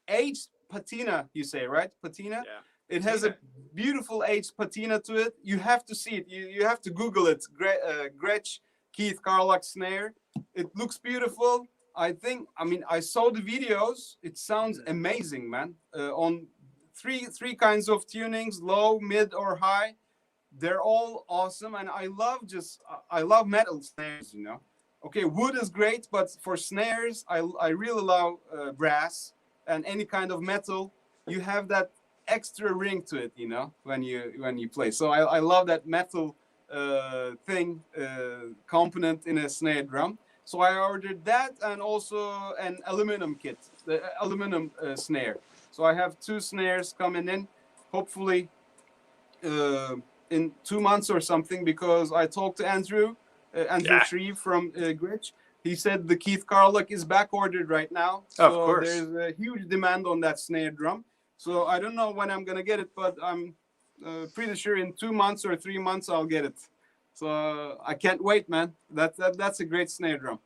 aged patina, you say, right? Patina? Yeah. It has a beautiful aged patina to it. You have to see it. You have to Google it. Gretsch Keith Carluck snare. It looks beautiful. I saw the videos. It sounds amazing, man. On three kinds of tunings, low, mid, or high. They're all awesome, and I love metal snares, you know. Okay, wood is great, but for snares, I really love brass and any kind of metal. You have that extra ring to it, you know, when you play. So I love that metal component in a snare drum. So I ordered that and also an aluminum kit, the aluminum snare. So I have 2 snares coming in, hopefully in 2 months or something, because I talked to Andrew Shreve from Gretsch. He said the Keith Carluck is back ordered right now. So of course. There's a huge demand on that snare drum. So I don't know when I'm going to get it, but I'm pretty sure in 2 months or 3 months I'll get it. So I can't wait, man. That's a great snare drum.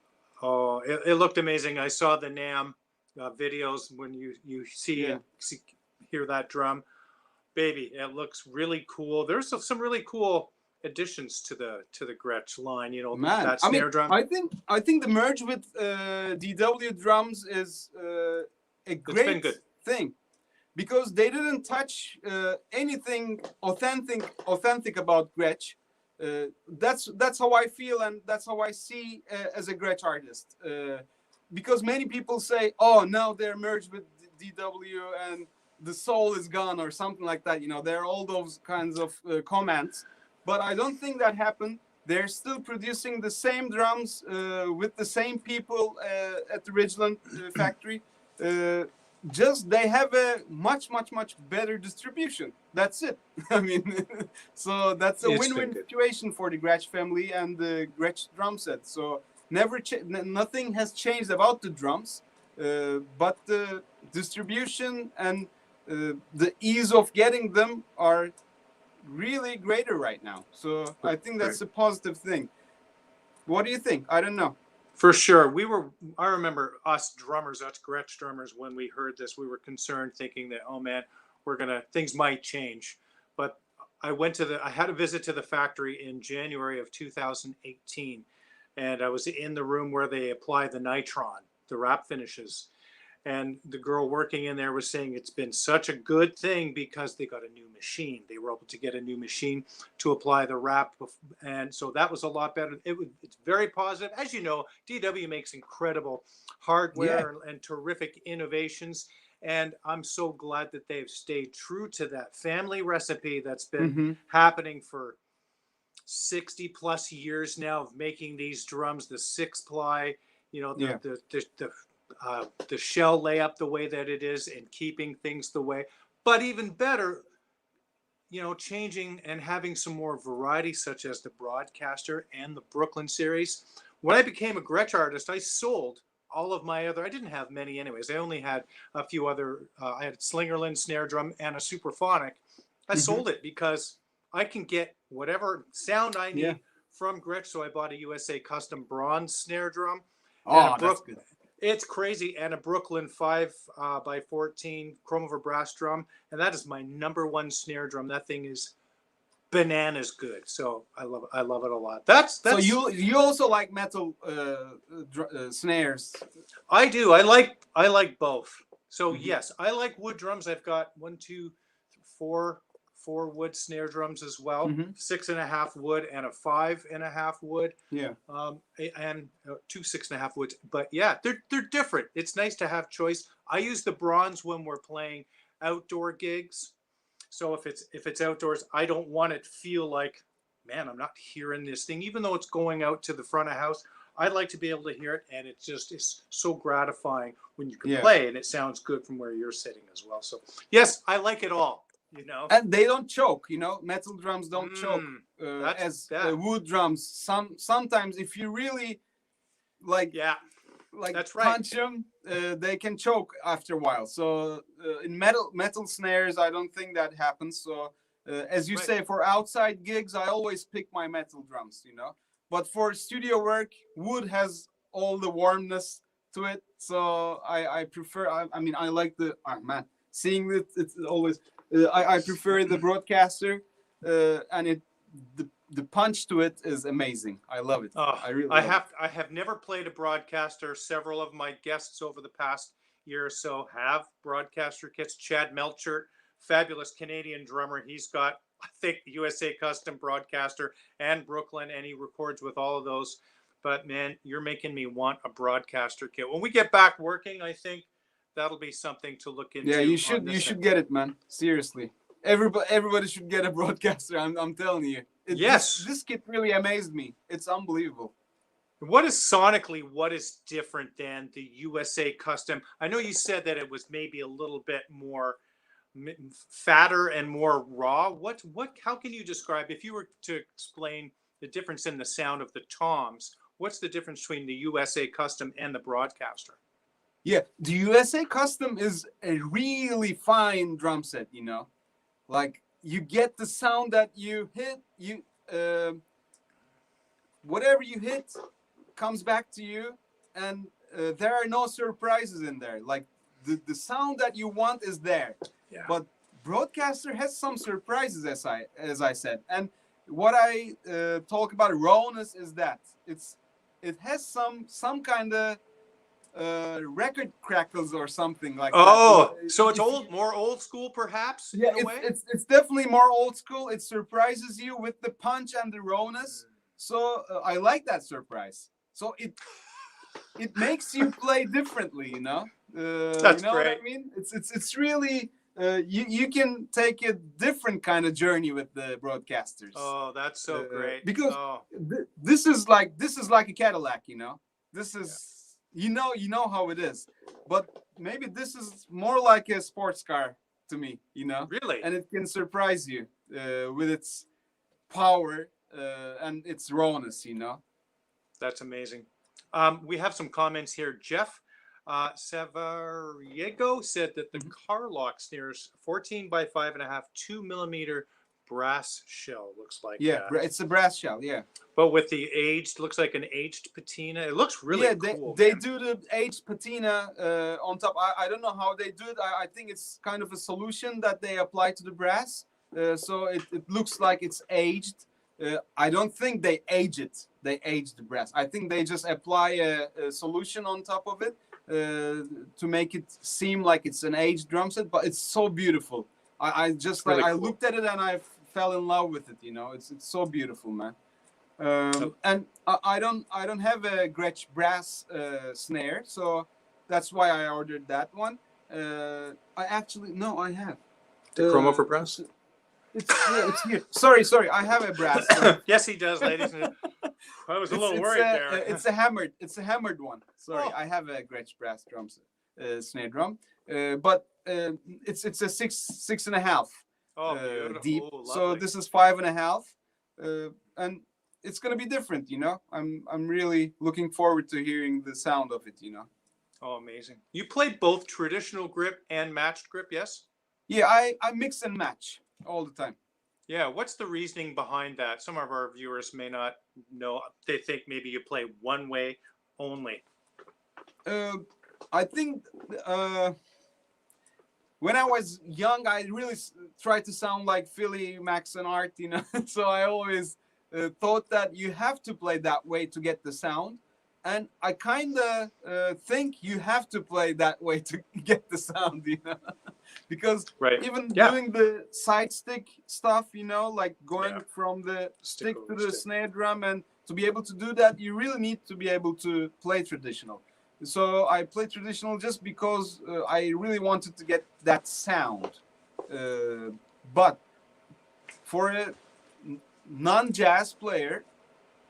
Oh, it looked amazing. I saw the NAMM videos when you hear that drum. Baby, it looks really cool. There's some really cool additions to the Gretsch line, you know, man, that snare drum. I think the merge with DW drums is a great thing, because they didn't touch anything authentic about Gretsch. That's how I feel, and that's how I see as a Gretsch artist. Because many people say, "Oh, now they're merged with DW and the soul is gone," or something like that. You know, there are all those kinds of comments, but I don't think that happened. They're still producing the same drums with the same people at the Ridgeland factory. Just they have a much better distribution. That's it. I mean, so that's a win-win situation for the Gretsch family and the Gretsch drum set. So nothing has changed about the drums, but the distribution and the ease of getting them are really greater right now. So I think that's a positive thing. What do you think? I don't know. For sure. I remember us Gretsch drummers, when we heard this, we were concerned, thinking that, oh man, things might change. But I had a visit to the factory in January of 2018, and I was in the room where they apply the nitron, the wrap finishes. And the girl working in there was saying it's been such a good thing because they got a new machine. They were able to get a new machine to apply the wrap. And so that was a lot better. It's very positive. As you know, DW makes incredible hardware and terrific innovations. And I'm so glad that they've stayed true to that family recipe that's been happening for 60 plus years now of making these drums, the 6-ply, you know, the the shell layup the way that it is and keeping things the way. But even better, changing and having some more variety, such as the Broadcaster and the Brooklyn series. When I became a Gretsch artist, I sold all of my other, I didn't have many anyways. I only had a few other, I had a Slingerland snare drum and a Superphonic. I sold it because I can get whatever sound I need from Gretsch. So I bought a USA Custom bronze snare drum. Oh, that's good. It's crazy. And a Brooklyn 5x14 chrome over brass drum. And that is my number one snare drum. That thing is bananas good. So I love it a lot. That's so you also like metal snares? I do. I like both. So yes, I like wood drums. I've got 4 wood snare drums as well. 6.5 wood and a 5.5 wood. Yeah. And 2 6.5 woods. But yeah, they're different. It's nice to have choice. I use the bronze when we're playing outdoor gigs. So if it's outdoors, I don't want it to feel like, man, I'm not hearing this thing, even though it's going out to the front of house. I'd like to be able to hear it, and it just is so gratifying when you can play and it sounds good from where you're sitting as well. So yes, I like it all. And they don't choke. Metal drums don't choke as wood drums. Sometimes if you really that's right, punch them, they can choke after a while. So in metal snares, I don't think that happens. So as you say, for outside gigs, I always pick my metal drums. But for studio work, wood has all the warmness to it. So I prefer. I like the seeing it. It's always. I prefer the Broadcaster, and the punch to it is amazing. I love it. I have never played a Broadcaster. Several of my guests over the past year or so have Broadcaster kits. Chad Melchert, fabulous Canadian drummer. He's got, I think, the USA Custom Broadcaster and Brooklyn, and he records with all of those. But man, you're making me want a Broadcaster kit. When we get back working, I think that'll be something to look into. Yeah, you should get it, man. Seriously, everybody should get a Broadcaster. I'm telling you. This kit really amazed me. It's unbelievable. What is different than the USA Custom? I know you said that it was maybe a little bit more fatter and more raw. How can you describe, if you were to explain the difference in the sound of the toms, what's the difference between the USA Custom and the Broadcaster? Yeah, the USA Custom is a really fine drum set, Like, you get the sound that you hit, whatever you hit comes back to you, and there are no surprises in there. Like, the sound that you want is there. Yeah. But Broadcaster has some surprises, as I said. And what I talk about rawness is that it has some kind of record crackles or something like that. So it's more old school, perhaps. Yeah, it's definitely more old school. It surprises you with the punch and the rawness. So I like that surprise. So it makes you play differently, That's great. What I mean? It's really you can take a different kind of journey with the Broadcasters. Oh, that's so great. Because this is like a Cadillac, This is. You know how it is, but maybe this is more like a sports car to me, Really? And it can surprise you with its power and its rawness, That's amazing. We have some comments here. Jeff Severiego said that the Carlock snares 14 by 5.5, 2 millimeter brass shell, looks like. Yeah, it's a brass shell, yeah. But with the looks like an aged patina. It looks really cool. They do the aged patina on top. I don't know how they do it. I think it's kind of a solution that they apply to the brass. So it looks like it's aged. I don't think they age it. They age the brass. I think they just apply a solution on top of it to make it seem like it's an aged drum set. But it's so beautiful. I just really cool. I looked at it and I fell in love with it. It's so beautiful, man. And I don't have a Gretsch brass snare, so that's why I ordered that one. I have the chrome over brass. It's here. Sorry. I have a brass. Yes, he does, ladies and gentlemen. I was a little worried there. It's a hammered one. Sorry, I have a Gretsch brass drums snare drum, but it's a six and a half deep. So this is 5.5, and it's gonna be different. I'm really looking forward to hearing the sound of it. Oh, amazing! You play both traditional grip and matched grip, yes? Yeah, I mix and match all the time. Yeah, what's the reasoning behind that? Some of our viewers may not know. They think maybe you play one way only. I think when I was young, I really tried to sound like Philly, Max, and Art, So I always thought that you have to play that way to get the sound. And I kind of think you have to play that way to get the sound, because even doing the side stick stuff, like going from the stick to the snare drum, and to be able to do that, you really need to be able to play traditional. So I play traditional just because I really wanted to get that sound. But for a non-jazz player,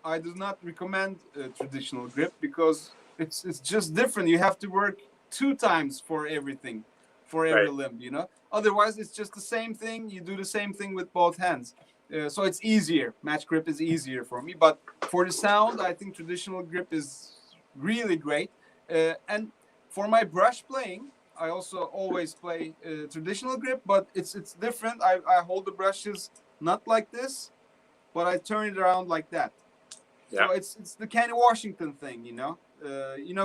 I do not recommend traditional grip because it's just different. You have to work 2 times for everything, for every limb, Otherwise, it's just the same thing. You do the same thing with both hands. So it's easier. Match grip is easier for me. But for the sound, I think traditional grip is really great. And for my brush playing, I also always play traditional grip, but it's different. I hold the brushes not like this, but I turn it around like that. Yeah. So it's the Kenny Washington thing,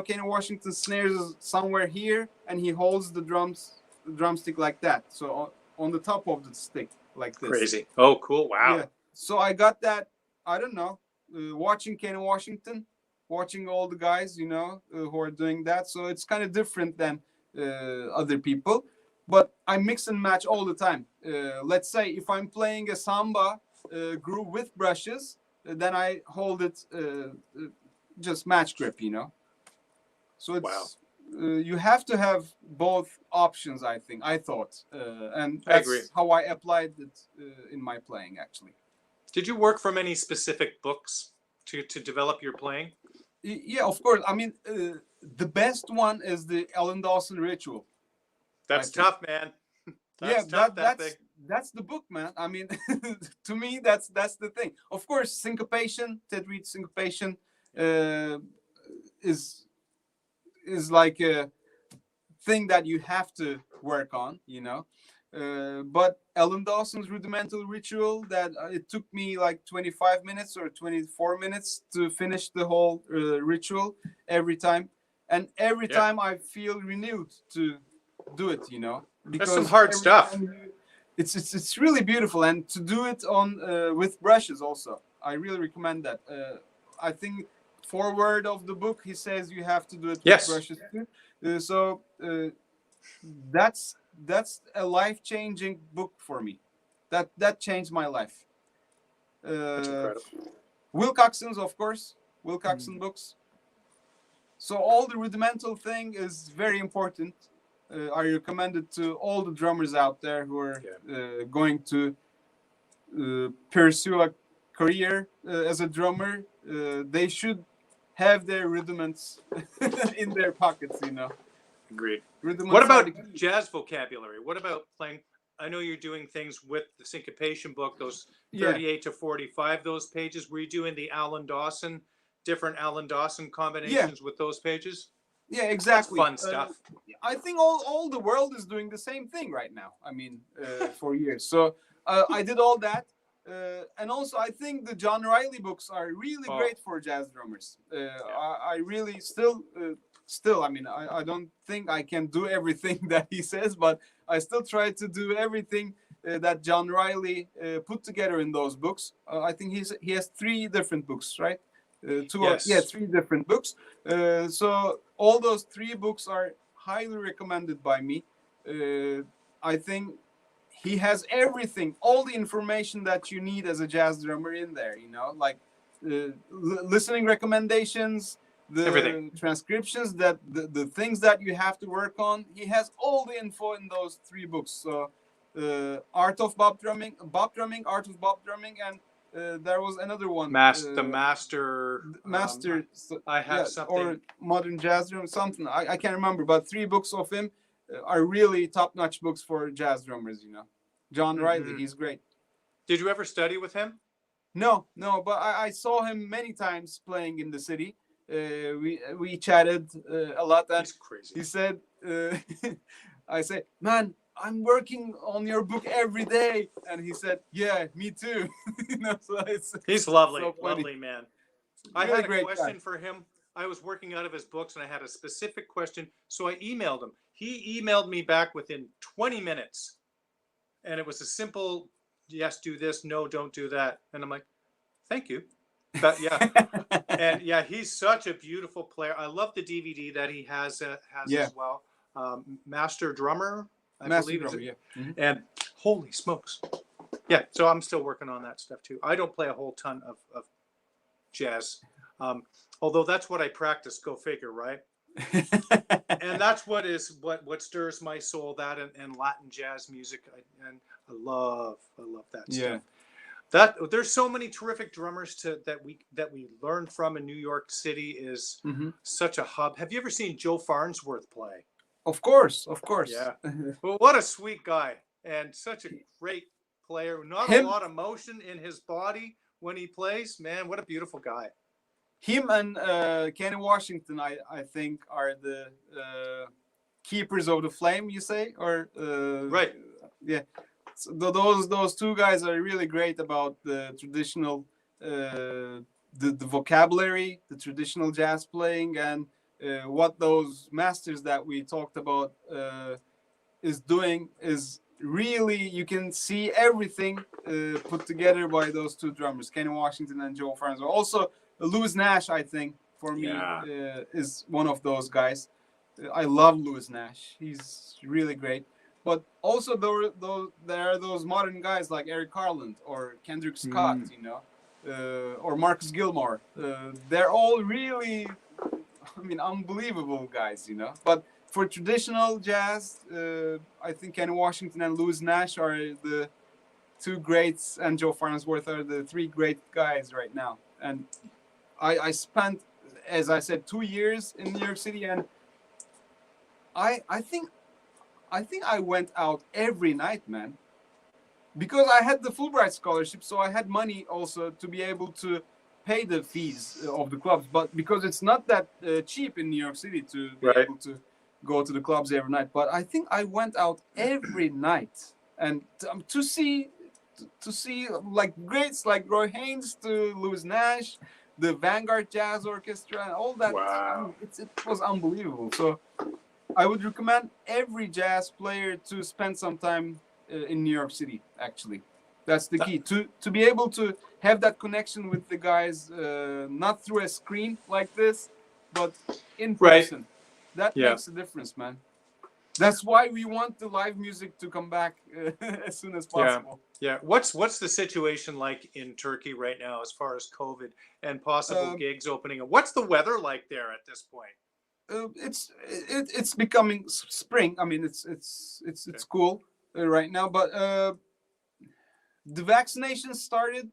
Kenny Washington snares is somewhere here, and he holds the drumstick like that. So on the top of the stick, like this. Crazy. Oh, cool. Wow. Yeah. So I got that. I don't know. Watching Kenny Washington, watching all the guys, who are doing that. So it's kind of different than other people. But I mix and match all the time. Let's say if I'm playing a samba groove with brushes, then I hold it just match grip, So it's you have to have both options. I thought, and that's how I applied it in my playing. Actually, did you work from any specific books to develop your playing? Yeah, of course. I mean, the best one is the Alan Dawson Ritual. That's tough, man. That's the book, man. I mean, to me, that's the thing. Of course, syncopation, Ted Reed syncopation, is like a thing that you have to work on, But Alan Dawson's rudimental ritual, that it took me like 25 minutes or 24 minutes to finish the whole ritual every time, and every time I feel renewed to do it, Because that's some hard stuff. It's really beautiful, and to do it on with brushes also. I really recommend that. I think forward of the book he says you have to do it with brushes too. So that's a life-changing book for me. That changed my life. That's incredible. Wilcoxon's, of course, Wilcoxon books. So all the rudimental thing is very important. I recommend it to all the drummers out there who are going to pursue a career as a drummer. They should have their rudiments in their pockets, Agreed. What about jazz vocabulary? What about playing? I know you're doing things with the syncopation book, those 38 to 45, those pages. Were you doing the different Alan Dawson combinations with those pages? Yeah, exactly. That's fun stuff. I think all the world is doing the same thing right now. I mean, for years. So I did all that. And also, I think the John Riley books are really great for jazz drummers. I really still, I mean, I don't think I can do everything that he says, but I still try to do everything that John Riley put together in those books. I think he has 3 different books, right? 3 different books. So all those 3 books are highly recommended by me. I think he has everything, all the information that you need as a jazz drummer in there, like listening recommendations, the transcriptions, that the things that you have to work on. He has all the info in those 3 books. So Art of Bop Drumming, Art of Bop Drumming, and there was another one. The master. Master. I have something. Or modern jazz drum, something. I can't remember, but 3 books of him are really top-notch books for jazz drummers. You know, John Riley, he's great. Did you ever study with him? No, but I saw him many times playing in the city. We chatted a lot. And he's crazy. He said, I said, man, I'm working on your book every day. And he said, yeah, me too. You know, so he's lovely, so lovely man. Really I had a question guy. for him. I was working out of his books and I had a specific question. So I emailed him. He emailed me back within 20 minutes. And it was a simple, yes, do this, no, don't do that. And I'm like, thank you. But yeah. And yeah, he's such a beautiful player. I love the DVD that he has as well. Master Drummer, I believe. Drummer, yeah. And holy smokes. Yeah, so I'm still working on that stuff too. I don't play a whole ton of jazz. Although that's what I practice, go figure, right? And that's what stirs my soul, that and Latin jazz music. And I love that stuff. There's so many terrific drummers that we learn from in New York City is such a hub. Have you ever seen Joe Farnsworth play? Of course. Yeah. Well, what a sweet guy and such a great player. Not a lot of motion in his body when he plays. Man, what a beautiful guy. Him and Kenny Washington, I think, are the keepers of the flame. You say, or right? Yeah. So those 2 guys are really great about the traditional, the vocabulary, the traditional jazz playing, and what those masters that we talked about is doing is really, you can see everything put together by those 2 drummers, Kenny Washington and Joe Farnsworth. Also, Louis Nash, I think, for me, is one of those guys. I love Louis Nash. He's really great. But also there are those modern guys like Eric Carland or Kendrick Scott, you know, or Marcus Gilmore. They're all really, unbelievable guys, you know. But for traditional jazz, I think Kenny Washington and Louis Nash are the 2 greats, and Joe Farnsworth are the 3 great guys right now. And I spent, as I said, 2 years in New York City, and I think I went out every night, man, because I had the Fulbright scholarship, so I had money also to be able to pay the fees of the clubs. But because it's not that cheap in New York City to be able to go to the clubs every night, but I think I went out every night, and to see like greats like Roy Haynes to Louis Nash, the Vanguard Jazz Orchestra, and all that. Wow. It was unbelievable. So I would recommend every jazz player to spend some time in New York City. Actually, that's the key, to be able to have that connection with the guys, not through a screen like this, but in person. That makes a difference, man. That's why we want the live music to come back as soon as possible. Yeah. What's the situation like in Turkey right now as far as COVID and possible gigs opening? What's the weather like there at this point? It's becoming spring. I mean, it's cool right now, but the vaccinations started,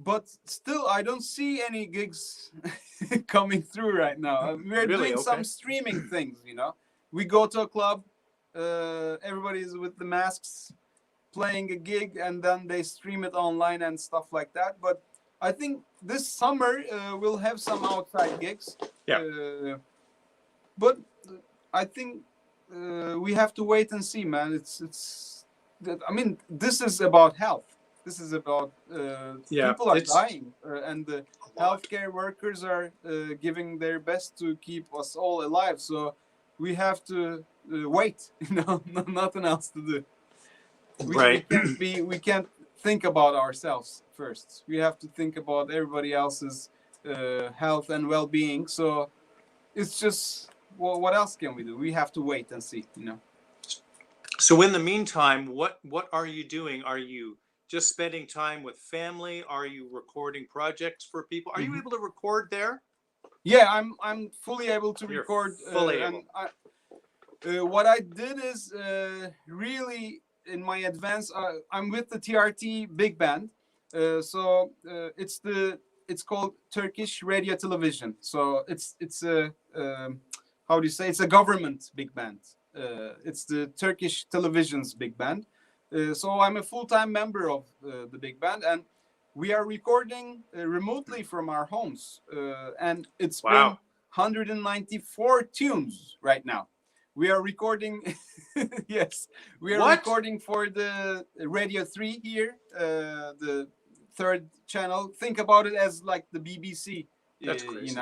but still I don't see any gigs coming through right now. We're doing some streaming things, you know. We go to a club, everybody's with the masks playing a gig, and then they stream it online and stuff like that. But I think this summer we'll have some outside gigs. But I think we have to wait and see, man. I mean, this is about health. This is about people are dying, and the healthcare workers are giving their best to keep us all alive. So we have to wait. You know, nothing else to do. We can't think about ourselves first. We have to think about everybody else's health and well-being. So it's just, well, what else can we do? We have to wait and see. You know. So in the meantime, what are you doing? Are you just spending time with family? Are you recording projects for people? Are you able to record there? Yeah, I'm fully able to record. Fully able. And what I did is really in my advance, I'm with the TRT big band. It's called Turkish Radio Television. So it's a how do you say? It's a government big band. It's the Turkish television's big band. So I'm a full-time member of the big band, and we are recording remotely from our homes. And it's been Wow. 194 tunes right now. We are recording. Yes, we are What? recording for the Radio 3 here, the third channel. Think about it as like the BBC, That's crazy.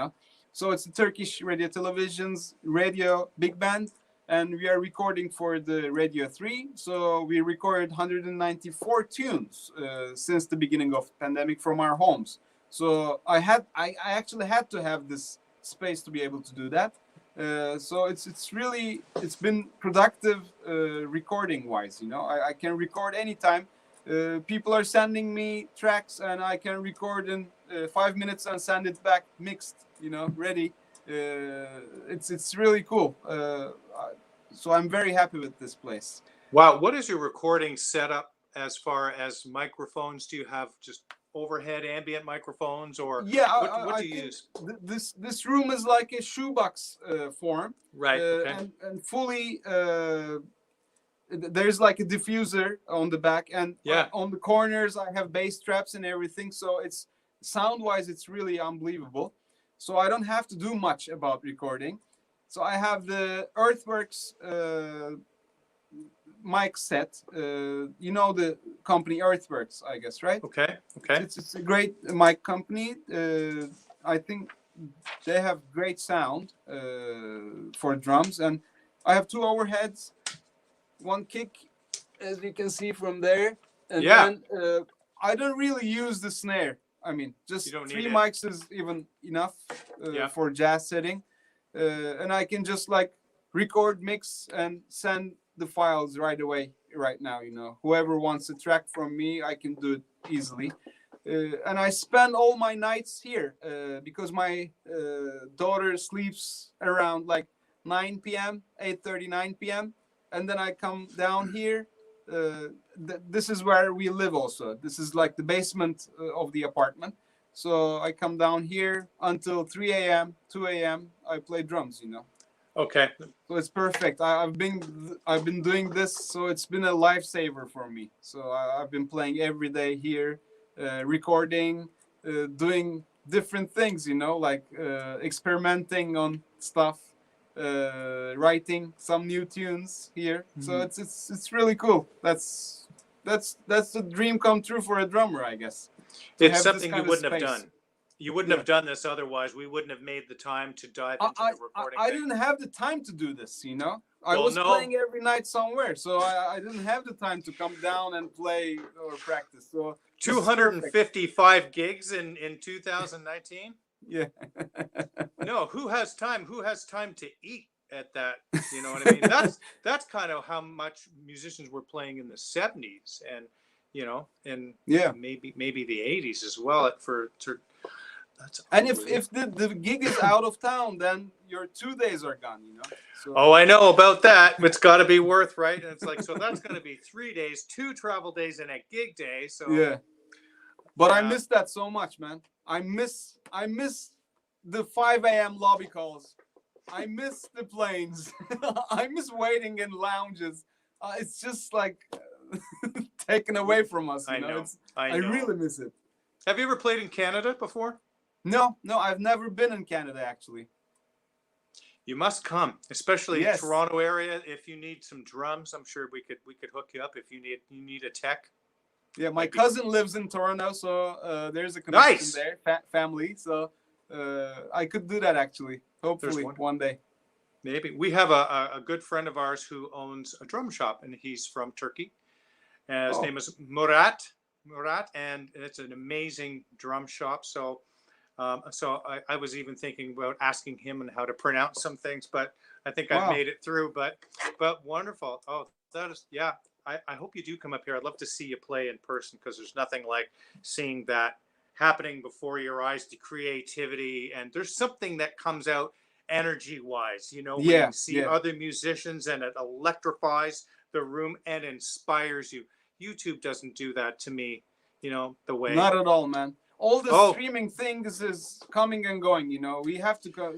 So it's the Turkish Radio Television's radio big band, and we are recording for the Radio 3. So we recorded 194 tunes since the beginning of pandemic from our homes. So I actually had to have this space to be able to do that. So it's been productive recording wise. I can record anytime. People are sending me tracks, and I can record in 5 minutes and send it back mixed. Ready. It's really cool. So I'm very happy with this place. Wow. What is your recording setup as far as microphones? Do you have just overhead ambient microphones, or Yeah, what do you use? This room is like a shoebox form, Right. Okay. and fully. There's like a diffuser on the back, and Yeah. on the corners I have bass traps and everything. So it's sound wise, it's really unbelievable. So I don't have to do much about recording. So I have the Earthworks mic set. The company Earthworks, I guess, right? Okay. Okay. It's a great mic company. I think they have great sound for drums, and I have two overheads, one kick, as you can see from there, and Yeah. then I don't really use the snare. I mean, just You don't three need it. mics is even enough Yeah. for jazz setting, and I can just like record, mix, and send the files right away, right now. Whoever wants a track from me, I can do it easily. And I spend all my nights here because my daughter sleeps around like 9 p.m., 8:30, 9 p.m. And then I come down here. This is where we live also. This is like the basement of the apartment. So I come down here until 3 a.m., 2 a.m. I play drums, Okay. So it's perfect. I've been doing this, so it's been a lifesaver for me. So I've been playing every day here, recording, doing different things, like experimenting on stuff, writing some new tunes here. So it's really cool. That's the dream come true for a drummer, I guess. It's something you wouldn't have done. You wouldn't Yeah. have done this otherwise. We wouldn't have made the time to dive into the recording. I thing. didn't have the time to do this, I Well, was no. playing every night somewhere, so I didn't have the time to come down and play or practice. So this is perfect. 255 gigs in 2019. Yeah. No, who has time? Who has time to eat at that? You know what I mean? That's kind of how much musicians were playing in the 70s, and and Yeah. maybe the 80s as well. That's And if the gig is out of town, then your 2 days are gone, So, Oh, I know about that. It's got to be worth, right? And it's like, so that's going to be 3 days, 2 travel days, and a gig day. So yeah. But I Yeah. miss that so much, man. I miss the 5 a.m. lobby calls. I miss the planes. I miss waiting in lounges. It's just like taken away from us. I know. I really miss it. Have you ever played in Canada before? No, I've never been in Canada actually. You must come, especially Yes. Toronto area. If you need some drums, I'm sure we could hook you up. If you need a tech. Yeah, my Might be- cousin lives in Toronto, so there's a connection Nice. there, family. So I could do that actually. Hopefully one. one day. Maybe we have a good friend of ours who owns a drum shop, and he's from Turkey. His Oh. name is Murat, and it's an amazing drum shop. So I was even thinking about asking him and how to pronounce some things, but I think I've Wow. made it through. But wonderful. Oh, that is, yeah. I hope you do come up here. I'd love to see you play in person, because there's nothing like seeing that happening before your eyes, the creativity, and there's something that comes out energy wise, when Yeah, you see yeah. other musicians and it electrifies the room and inspires you. YouTube doesn't do that to me, the way. Not at all, man. All the Oh, streaming things is coming and going. We have to go,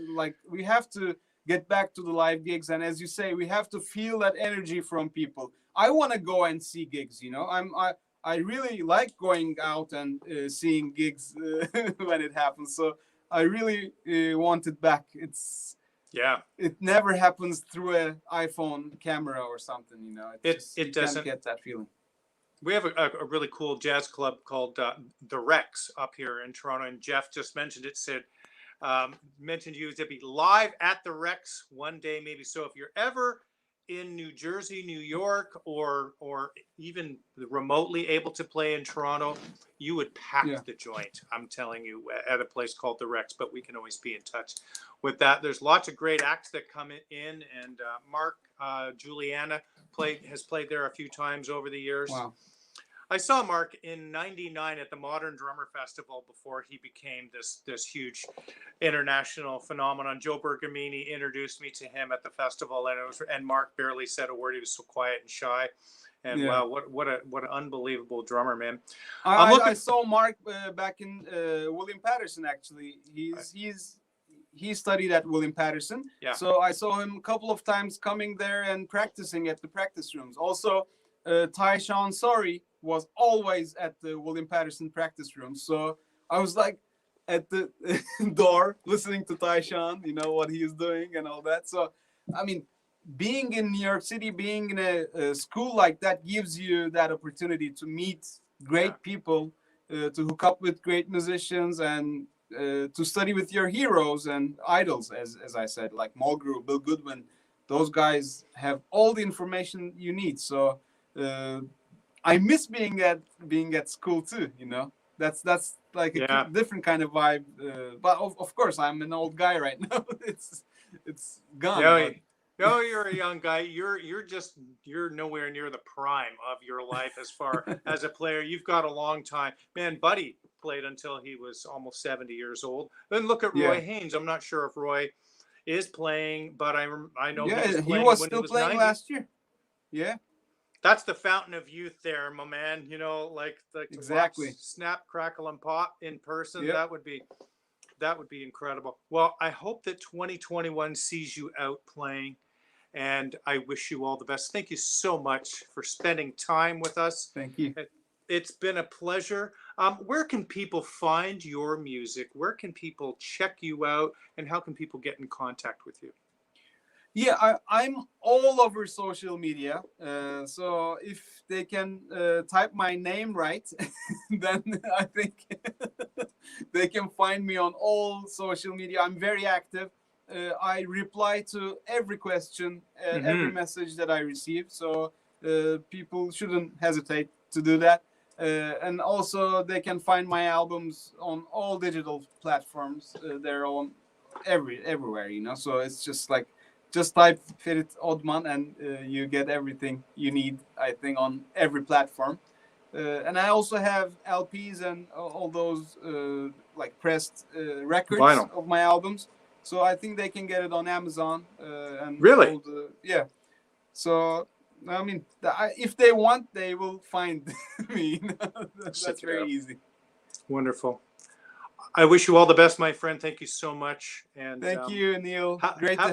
we have to get back to the live gigs, and as you say, we have to feel that energy from people. I want to go and see gigs. I really like going out and seeing gigs when it happens. So I really want it back. It never happens through an iPhone camera or something. It doesn't can't get that feeling. We have a really cool jazz club called the Rex up here in Toronto, and Jeff just mentioned it. Said mentioned you to be live at the Rex one day, maybe. So if you're ever in New Jersey, New York, or even remotely able to play in Toronto, you would pack the joint. I'm telling you, at a place called the Rex. But we can always be in touch with that. There's lots of great acts that come in, and Mark Juliana has played there a few times over the years. Wow. I saw Mark in '99 at the Modern Drummer Festival before he became this huge international phenomenon. Joe Bergamini introduced me to him at the festival, and Mark barely said a word. He was so quiet and shy. And wow, what an unbelievable drummer, man! I saw Mark back in William Patterson. Actually, he studied at William Patterson. Yeah. So I saw him a couple of times coming there and practicing at the practice rooms. Also, Tyshawn Sorry was always at the William Patterson practice room. So I was like at the door listening to Tyshawn, what he is doing and all that. So, I mean, being in New York City, being in a school like that gives you that opportunity to meet great people, to hook up with great musicians, and to study with your heroes and idols, as I said, like Mulgrew, Bill Goodwin. Those guys have all the information you need. So I miss being at school too. That's like a different kind of vibe. But of course, I'm an old guy right now. It's gone. No, you're a young guy. You're nowhere near the prime of your life as far as a player. You've got a long time. Man, Buddy played until he was almost 70 years old. Then look at Roy Haynes. I'm not sure if Roy is playing, but I know he was still playing 90. last year. Yeah. That's the fountain of youth there, my man. Like exactly. Snap, crackle, and pop in person. Yep. That would be incredible. Well, I hope that 2021 sees you out playing, and I wish you all the best. Thank you so much for spending time with us. Thank you. It's been a pleasure. Where can people find your music? Where can people check you out, and how can people get in contact with you? Yeah, I'm all over social media. So if they can type my name right, then I think they can find me on all social media. I'm very active. I reply to every question, every message that I receive. So people shouldn't hesitate to do that. And also they can find my albums on all digital platforms. They're on everywhere, So it's just type Ferit Odman and you get everything you need, I think, on every platform. And I also have LPs and all those pressed records Vinyl of my albums. So I think they can get it on Amazon. And really? Yeah. So, I mean, if they want, they will find me. That's very easy. Wonderful. I wish you all the best, my friend. Thank you so much. And thank you, Neil. Great to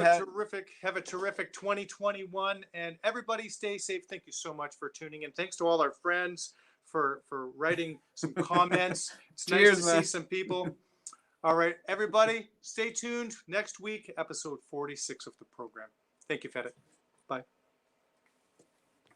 have a terrific 2021, and everybody stay safe. Thank you so much for tuning in. Thanks to all our friends for writing some comments. It's Cheers, nice to see some people. All right, everybody, stay tuned. Next week, episode 46 of the program. Thank you, Ferit. Bye.